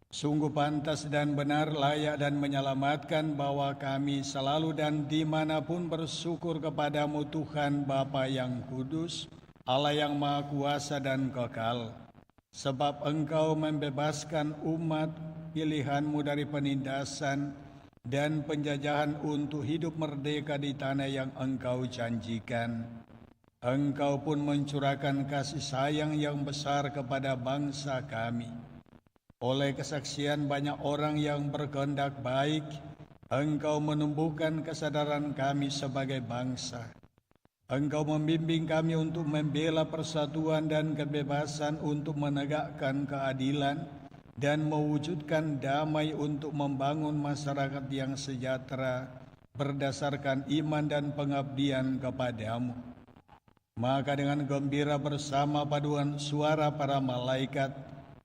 Sungguh pantas dan benar, layak dan menyelamatkan bahwa kami selalu dan dimanapun bersyukur kepadamu Tuhan Bapa yang kudus, Allah yang Maha Kuasa dan kekal. Sebab Engkau membebaskan umat pilihan-Mu dari penindasan dan penjajahan untuk hidup merdeka di tanah yang Engkau janjikan. Engkau pun mencurahkan kasih sayang yang besar kepada bangsa kami. Oleh kesaksian banyak orang yang berkehendak baik, Engkau menumbuhkan kesadaran kami sebagai bangsa. Engkau membimbing kami untuk membela persatuan dan kebebasan, untuk menegakkan keadilan dan mewujudkan damai, untuk membangun masyarakat yang sejahtera berdasarkan iman dan pengabdian kepadamu. Maka dengan gembira bersama paduan suara para malaikat,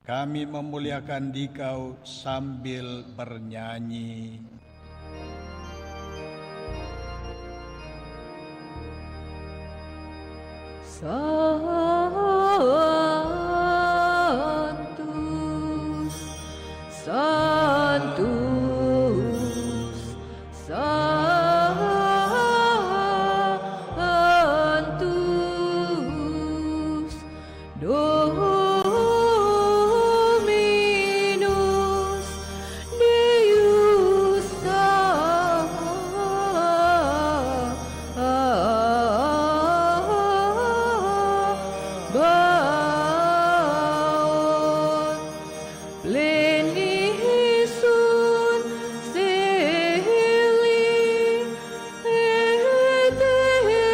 kami memuliakan Dikau sambil bernyanyi. Sanctus, Sanctus, Sanctus, Dominus Deus Sabaoth, pleni sunt celi et terra,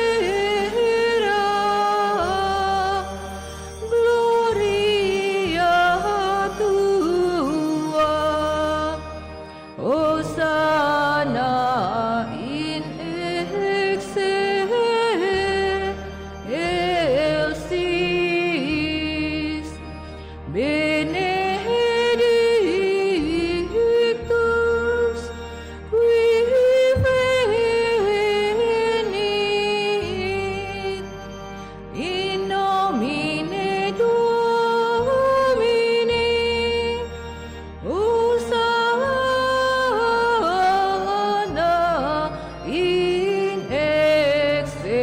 gloria tua, Hosanna in excelsis, benedictus qui venit in nomine Domini, Hosanna in excelsis.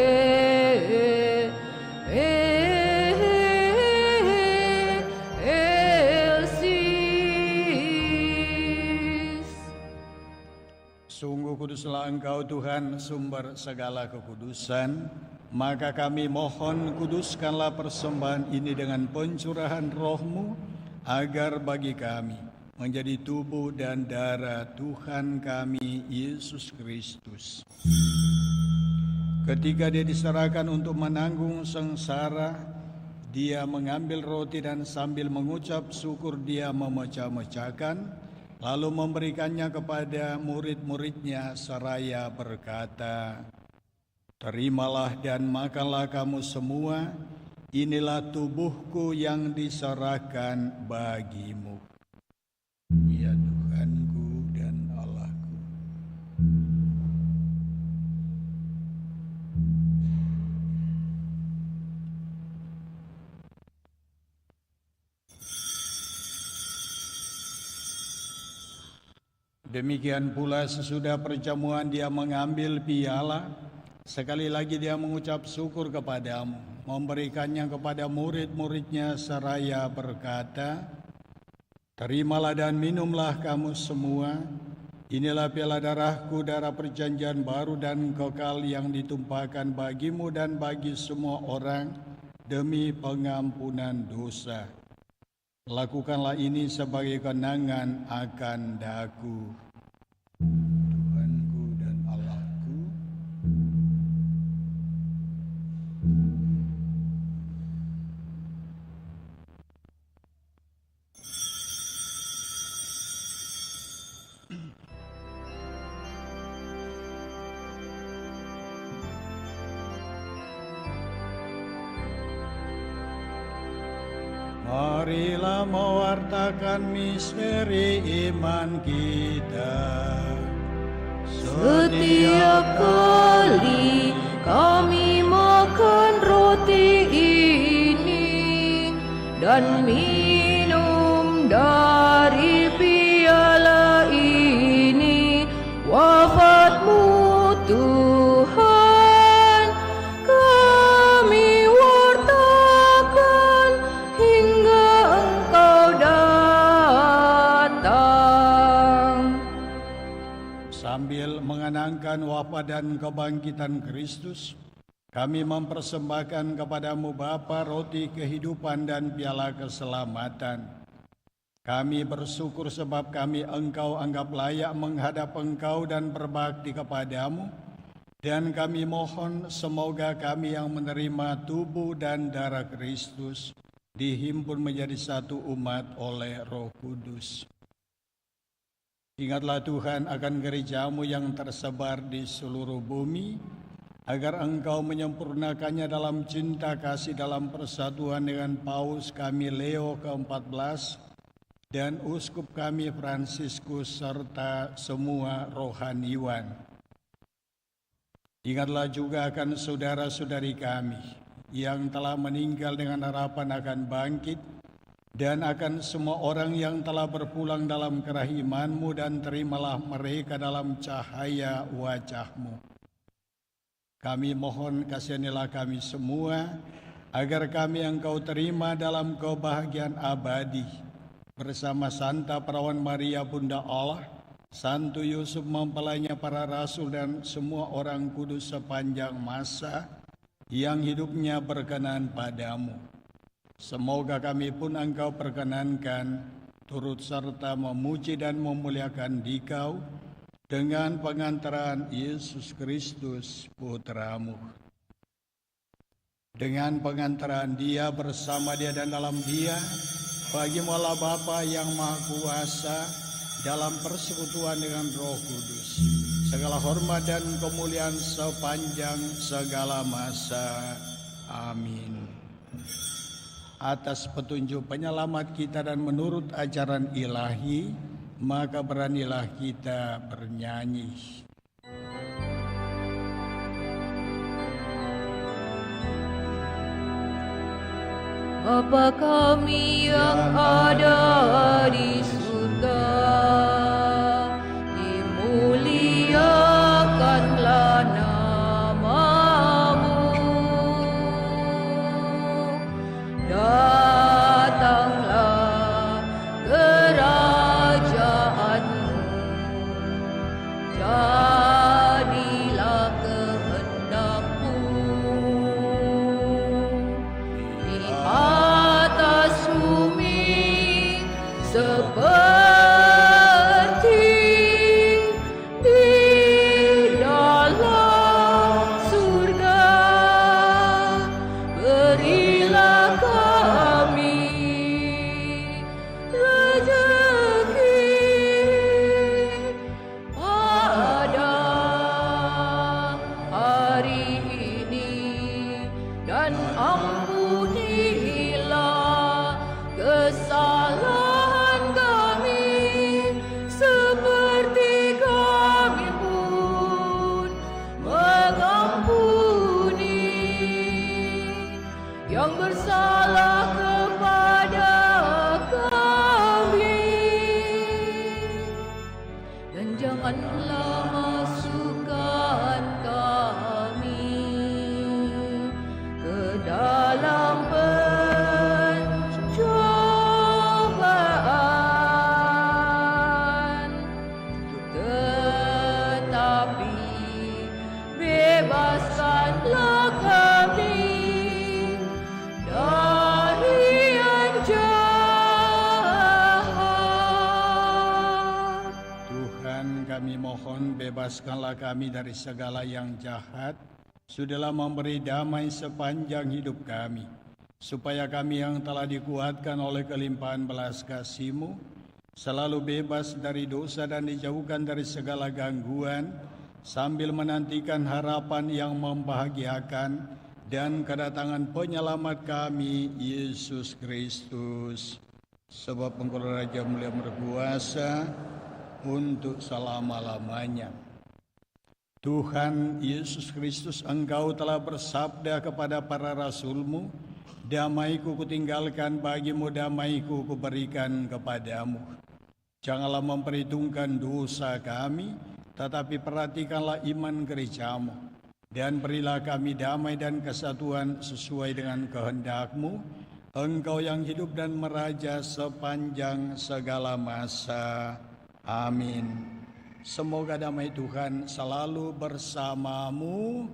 Sungguh kuduslah Engkau Tuhan, sumber segala kekudusan. Maka kami mohon, kuduskanlah persembahan ini dengan pencurahan Roh-Mu, agar bagi kami menjadi tubuh dan darah Tuhan kami Yesus Kristus. Ketika Dia diserahkan untuk menanggung sengsara, Dia mengambil roti dan sambil mengucap syukur Dia memecah-mecahkan, lalu memberikannya kepada murid-muridnya seraya berkata, "Terimalah dan makanlah kamu semua, inilah tubuhku yang diserahkan bagimu." Ya Tuhanku dan Allahku. Demikian pula sesudah perjamuan Dia mengambil piala, sekali lagi Dia mengucap syukur kepadamu, memberikannya kepada murid-muridnya seraya berkata, "Terimalah dan minumlah kamu semua, inilah piala darahku, darah perjanjian baru dan kekal yang ditumpahkan bagimu dan bagi semua orang demi pengampunan dosa. Lakukanlah ini sebagai kenangan akan daku." Tuhanku dan Allahku. Marilah mewartakan misteri iman kita. Setiap kali kami makan roti ini dan minum dari piala ini, wafat-Mu Tuhan kami wartakan hingga Engkau datang. Sambil mengenangkan wafat dan kebangkitan Kristus, Kami mempersembahkan kepadamu Bapa roti kehidupan dan piala keselamatan. Kami bersyukur sebab kami Engkau anggap layak menghadap Engkau dan berbakti kepadamu. Dan kami mohon semoga kami yang menerima tubuh dan darah Kristus dihimpun menjadi satu umat oleh Roh Kudus. Ingatlah Tuhan akan gerejamu yang tersebar di seluruh bumi, agar Engkau menyempurnakannya dalam cinta kasih dalam persatuan dengan Paus kami Leo ke-14 dan Uskup kami Fransiskus serta semua rohaniwan. Ingatlah juga akan saudara-saudari kami yang telah meninggal dengan harapan akan bangkit, dan akan semua orang yang telah berpulang dalam kerahiman-Mu, dan terimalah mereka dalam cahaya wajah-Mu. Kami mohon kasihanilah kami semua, agar kami Engkau terima dalam kebahagiaan abadi, bersama Santa Perawan Maria Bunda Allah, Santo Yusuf mempelainya para rasul, dan semua orang kudus sepanjang masa yang hidupnya berkenan padamu. Semoga kami pun Engkau perkenankan turut serta memuji dan memuliakan Dikau dengan pengantaran Yesus Kristus Putramu. Dengan pengantaran Dia, bersama Dia dan dalam Dia, bagimu Allah Bapa yang Maha Kuasa, dalam persekutuan dengan Roh Kudus, segala hormat dan kemuliaan sepanjang segala masa. Amin. Atas petunjuk penyelamat kita dan menurut ajaran ilahi, maka beranilah kita bernyanyi. Bapa kami yang ada di surga, dimuliakanlah nama-Mu. Datanglah kerajaan-Mu, jadilah kehendak-Mu di atas bumi seperti di dalam surga. Berilah kami rezeki pada hari ini, dan ampunilah kesalahan kami seperti kami pun mengampuni yang bersalah kepada kami. Dan janganlah masukkan kami ke dalam pencobaan, tetapi bebaskanlah kami dari yang jahat. Tuhan, kami mohon bebaskanlah kami dari segala yang jahat. Sudahlah memberi damai sepanjang hidup kami, supaya kami yang telah dikuatkan oleh kelimpahan belas kasih-Mu selalu bebas dari dosa dan dijauhkan dari segala gangguan, sambil menantikan harapan yang membahagiakan dan kedatangan penyelamat kami, Yesus Kristus. Sebab Engkau Raja mulia berkuasa untuk selama-lamanya. Tuhan Yesus Kristus, Engkau telah bersabda kepada para rasul-Mu, damai-Ku kutinggalkan bagimu, damai-Ku kuberikan kepadamu. Janganlah memperhitungkan dosa kami, tetapi perhatikanlah iman gereja-Mu, dan berilah kami damai dan kesatuan sesuai dengan kehendak-Mu, Engkau yang hidup dan meraja sepanjang segala masa. Amin. Semoga damai Tuhan selalu bersamamu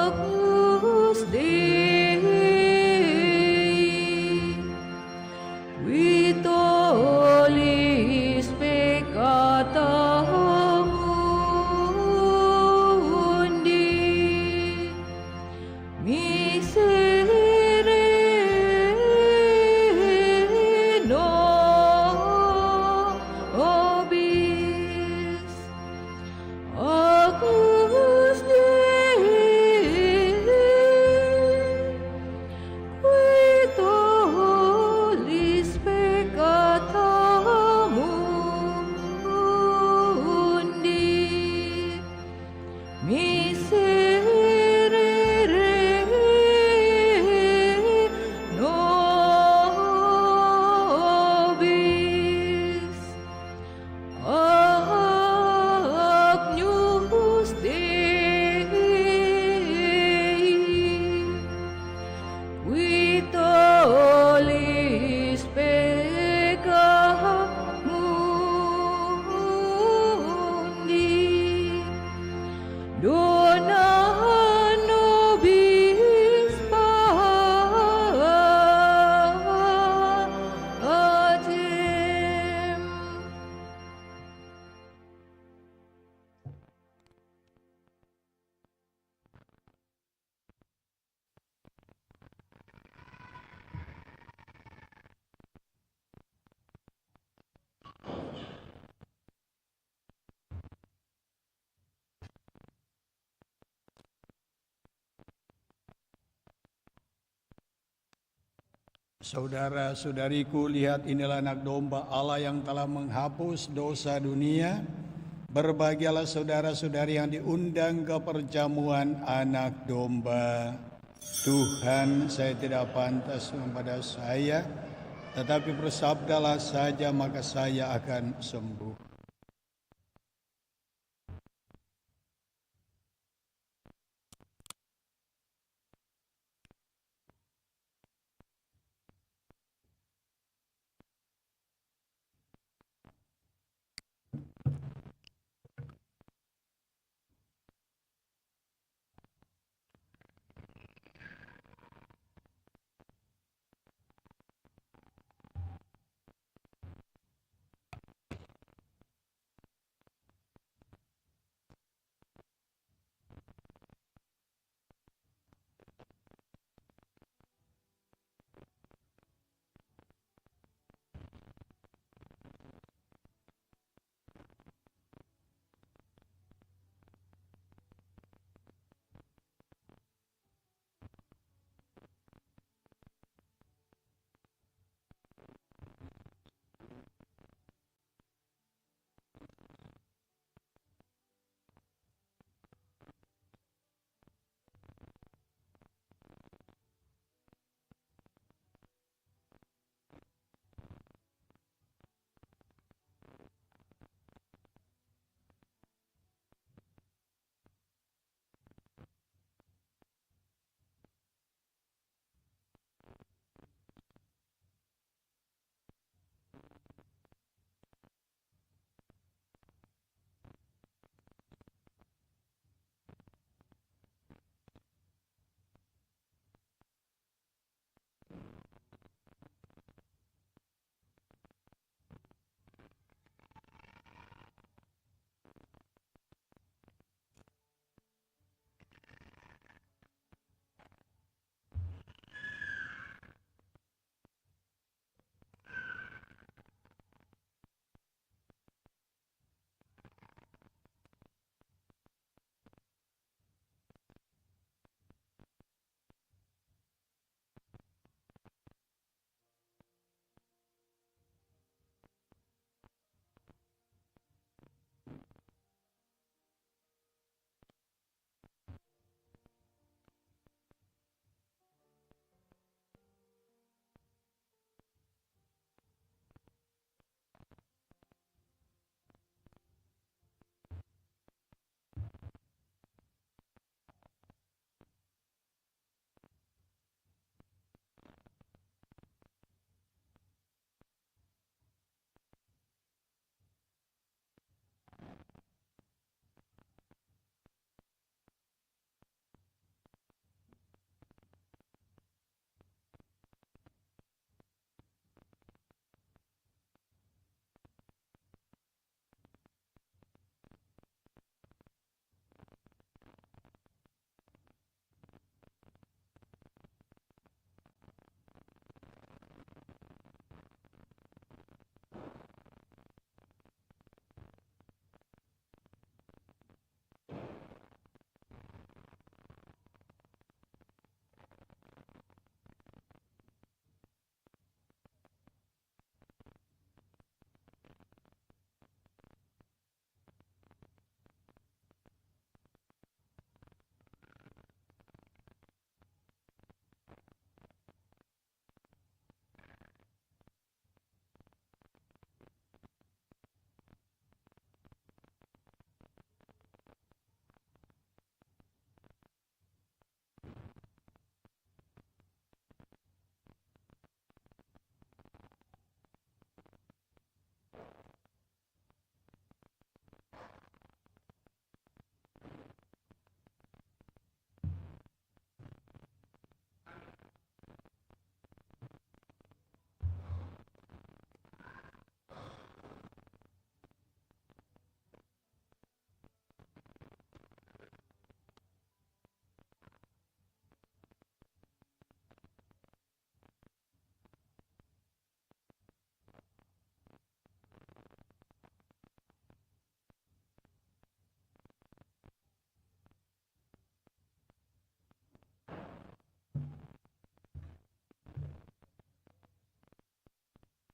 Agnus Dei, qui tollis peccata mundi, miserere nobis. Agnus Dei, qui tollis peccata mundi, miserere nobis. Agnus Dei, qui tollis peccata mundi, dona nobis pacem. Saudara-saudariku, lihat inilah anak domba Allah yang telah menghapus dosa dunia. Berbahagialah saudara-saudari yang diundang ke perjamuan anak domba. Tuhan, saya tidak pantas kepada saya, tetapi bersabdalah saja maka saya akan sembuh.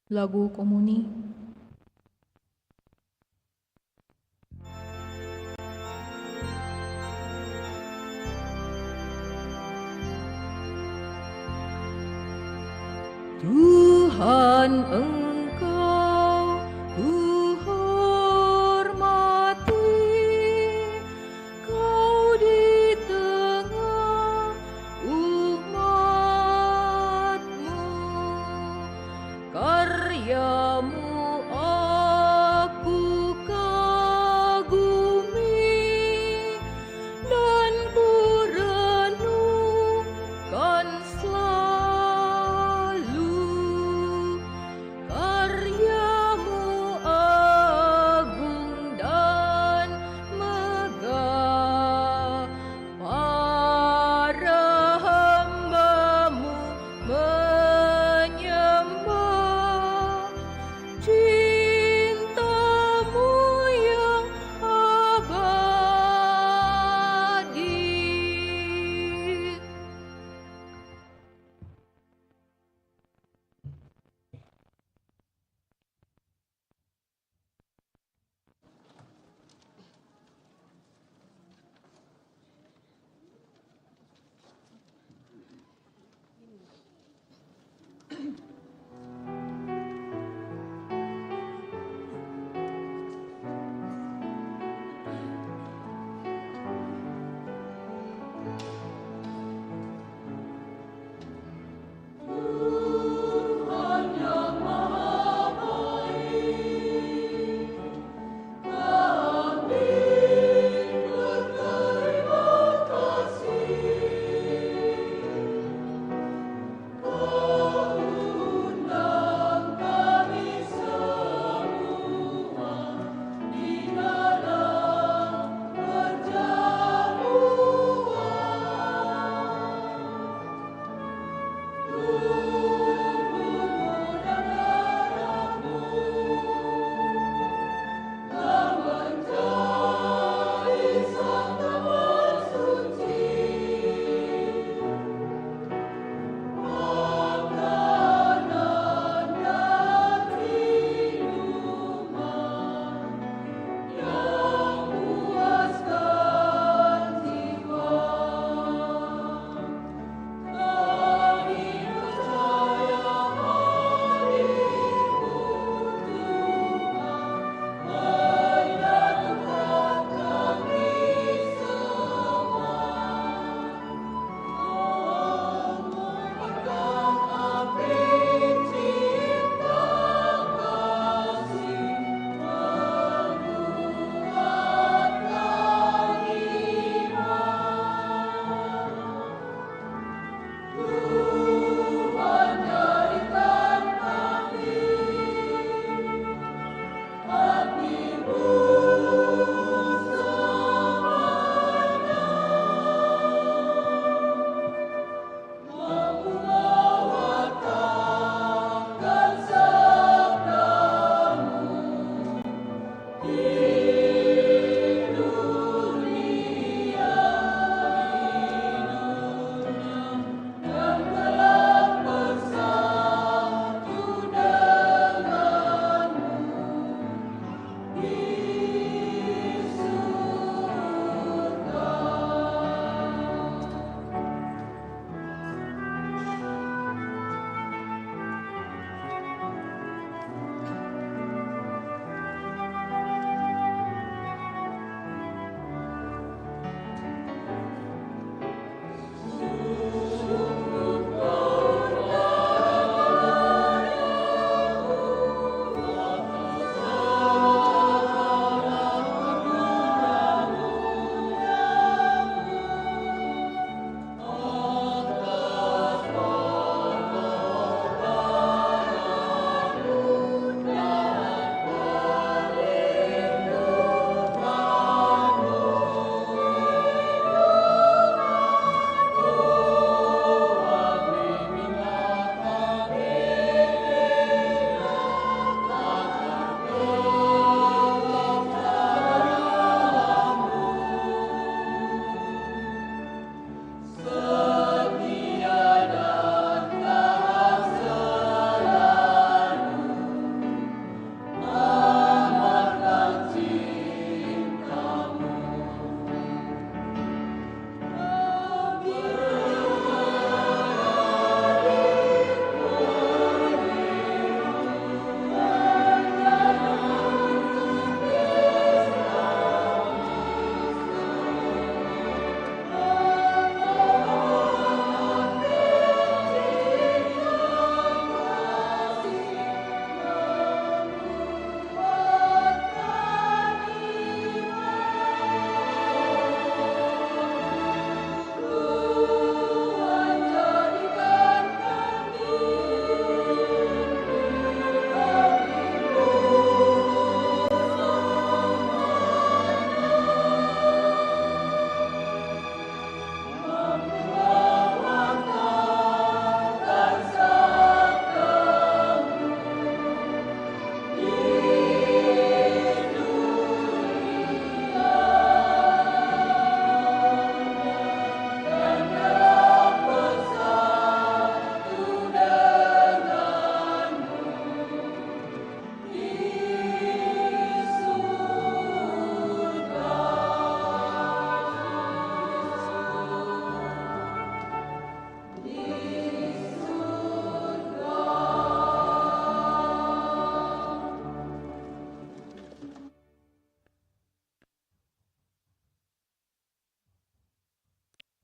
Lagu Komuni. Tuhan Engkau ku hormati, Kau di tengah umat-Mu, karyamu aku kagumi, dan ku renungkan selalu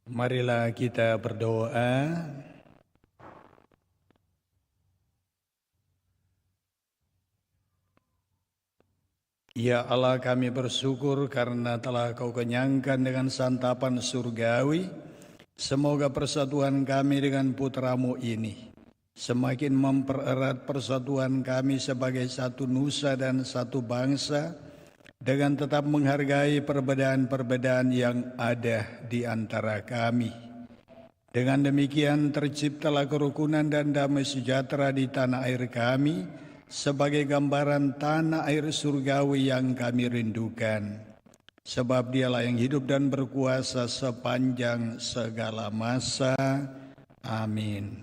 Marilah kita berdoa. Ya Allah, kami bersyukur karena telah Kau kenyangkan dengan santapan surgawi. Semoga persatuan kami dengan putra-Mu ini semakin mempererat persatuan kami sebagai satu nusa dan satu bangsa, dengan tetap menghargai perbedaan-perbedaan yang ada di antara kami. Dengan demikian terciptalah kerukunan dan damai sejahtera di tanah air kami, sebagai gambaran tanah air surgawi yang kami rindukan. Sebab Dialah yang hidup dan berkuasa sepanjang segala masa. Amin.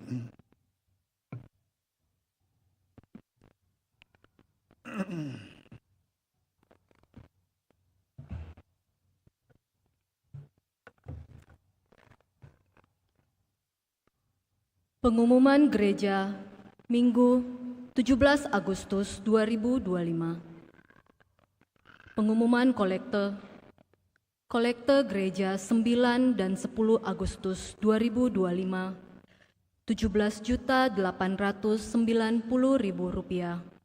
Pengumuman Gereja Minggu 17 Agustus 2025. Pengumuman kolekte Gereja 9 dan 10 Agustus 2025, Rp17.890.000.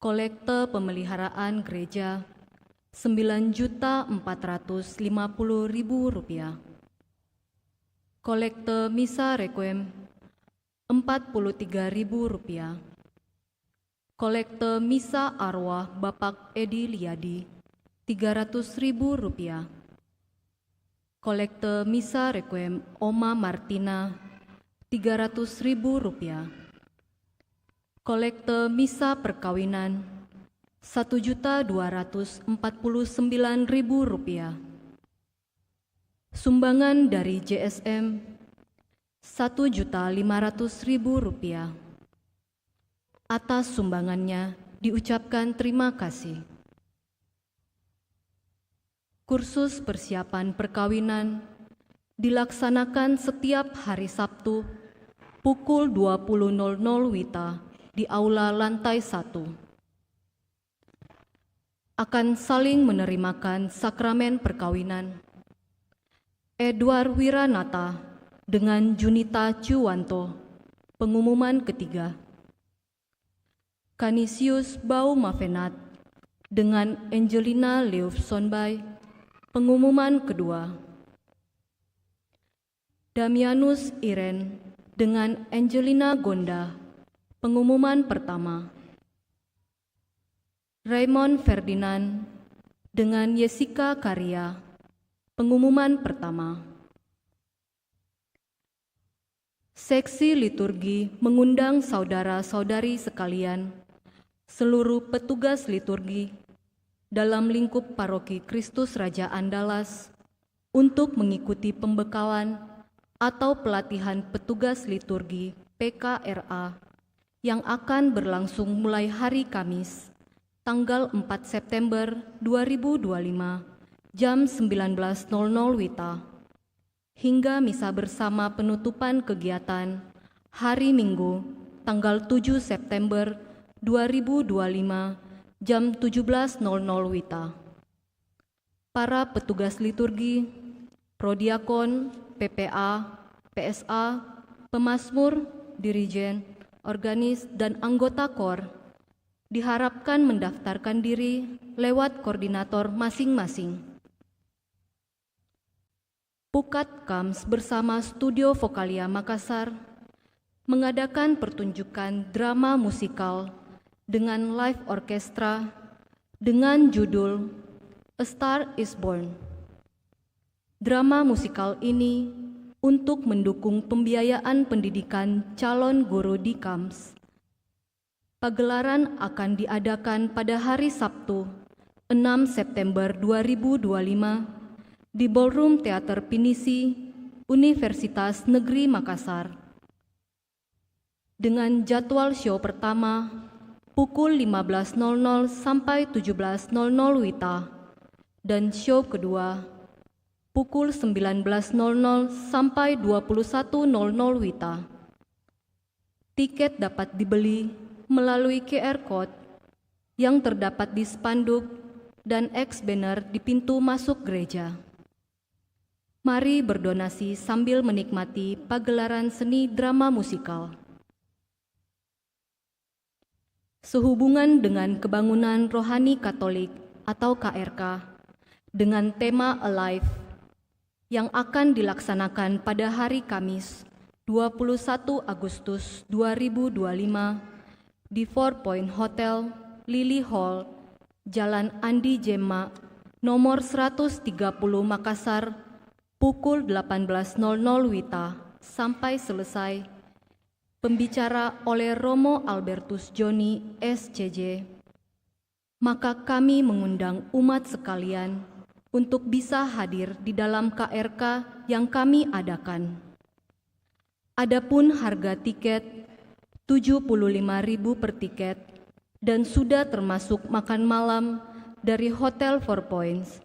Kolekte pemeliharaan gereja Rp9.450.000. Kolekte misa requiem Rp43.000. Kolekte misa arwah Bapak Edi Liadi Rp300.000. Kolekte misa requiem Oma Martina Rp300.000. Kolekte misa perkawinan Rp1.249.000. Sumbangan dari JSM Rp1.500.000. Atas sumbangannya diucapkan terima kasih. Kursus persiapan perkawinan dilaksanakan setiap hari Sabtu pukul 20.00 WITA di aula lantai 1. Akan saling menerimakan sakramen perkawinan Edward Wiranata dengan Junita Ciwanto, pengumuman ketiga. Canisius Bau Mafenat dengan Angelina Leufsonbay, pengumuman kedua. Damianus Iren dengan Angelina Gonda, pengumuman pertama. Raymond Ferdinand dengan Jessica Karya, pengumuman pertama. Seksi liturgi mengundang saudara-saudari sekalian, seluruh petugas liturgi dalam lingkup Paroki Kristus Raja Andalas untuk mengikuti pembekalan atau pelatihan petugas liturgi PKRA yang akan berlangsung mulai hari Kamis, tanggal 4 September 2025, jam 19.00 WITA, hingga misa bersama penutupan kegiatan hari Minggu, tanggal 7 September 2025, jam 17.00 WITA. Para petugas liturgi, prodiakon, PPA, PSA, pemazmur, dirijen, organis, dan anggota KOR diharapkan mendaftarkan diri lewat koordinator masing-masing. Pukat Kams bersama Studio Vokalia Makassar mengadakan pertunjukan drama musikal dengan live orkestra dengan judul A Star is Born. Drama musikal ini untuk mendukung pembiayaan pendidikan calon guru di Kams. Pagelaran akan diadakan pada hari Sabtu, 6 September 2025 di Ballroom Teater Pinisi, Universitas Negeri Makassar. Dengan jadwal show pertama pukul 15.00 sampai 17.00 WITA dan show kedua pukul 19.00 sampai 21.00 WITA. Tiket dapat dibeli melalui QR Code yang terdapat di spanduk dan X banner di pintu masuk gereja. Mari berdonasi sambil menikmati pagelaran seni drama musikal. Sehubungan dengan Kebangunan Rohani Katolik atau KRK dengan tema Alive yang akan dilaksanakan pada hari Kamis 21 Agustus 2025 di 4 Point Hotel, Lily Hall, Jalan Andi Jema, nomor 130 Makassar, pukul 18.00 WITA sampai selesai. Pembicara oleh Romo Albertus Joni, SCJ. Maka kami mengundang umat sekalian untuk bisa hadir di dalam KRK yang kami adakan. Adapun harga tiket Rp75.000 per tiket dan sudah termasuk makan malam dari Hotel 4 Points.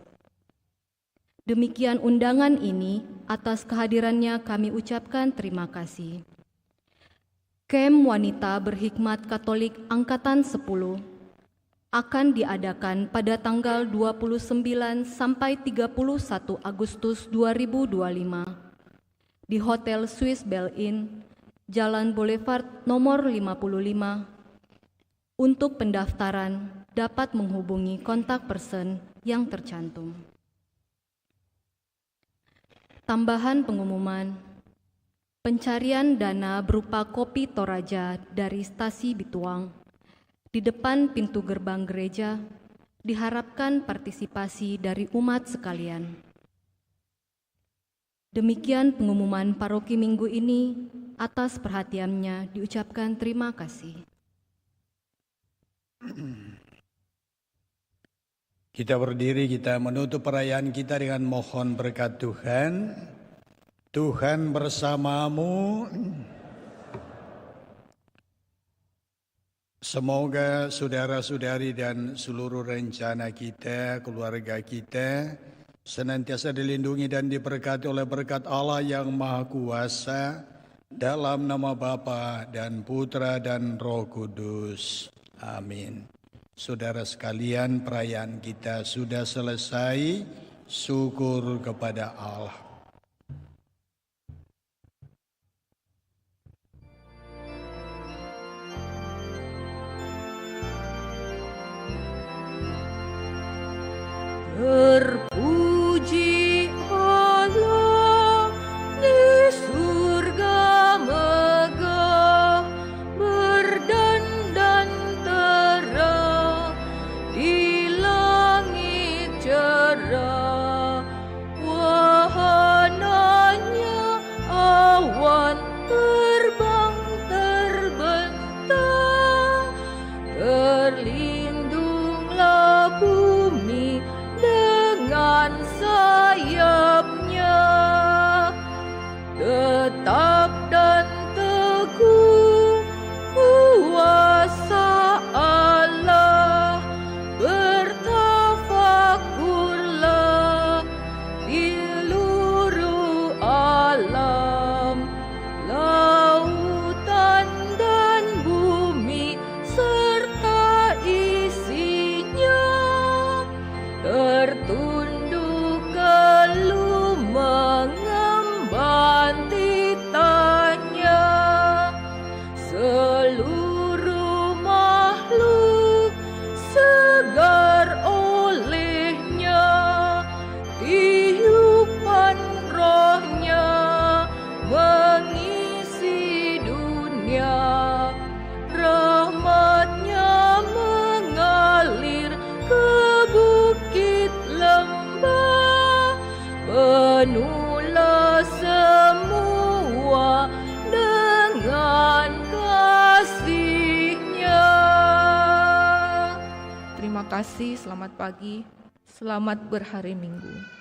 Demikian undangan ini, atas kehadirannya kami ucapkan terima kasih. Camp Wanita Berhikmat Katolik Angkatan 10 akan diadakan pada tanggal 29 sampai 31 Agustus 2025 di Hotel Swiss Bell Inn, Jalan Boulevard nomor 55. Untuk pendaftaran dapat menghubungi kontak person yang tercantum. Tambahan pengumuman, pencarian dana berupa kopi Toraja dari Stasi Bituang di depan pintu gerbang gereja diharapkan partisipasi dari umat sekalian. Demikian pengumuman paroki minggu ini, atas perhatiannya diucapkan terima kasih. Kita berdiri, kita menutup perayaan kita dengan mohon berkat Tuhan. Tuhan bersamamu. Semoga saudara-saudari dan seluruh rencana kita, keluarga kita, senantiasa dilindungi dan diberkati oleh berkat Allah yang Maha Kuasa, dalam nama Bapa dan Putra dan Roh Kudus. Amin. Saudara sekalian, perayaan kita sudah selesai. Syukur kepada Allah. Terpuji Allah di surga megah, berdandan terang di langit cerah. Wahananya awan terbang terbentang, terlindunglah bumi dengan sayapnya. Tetap dan teguh kuasa Allah, bertafakurlah di seluruh alam. Lautan dan bumi serta isinya tertunduk keluh mengemban titanya. Seluruh makhluk segar olehnya, tiupan rohnya mengisi dunia. Rahmatnya mengalir ke bukit lembah, penuhlah semua dengan kasih-Nya. Terima kasih, selamat pagi, selamat berhari Minggu.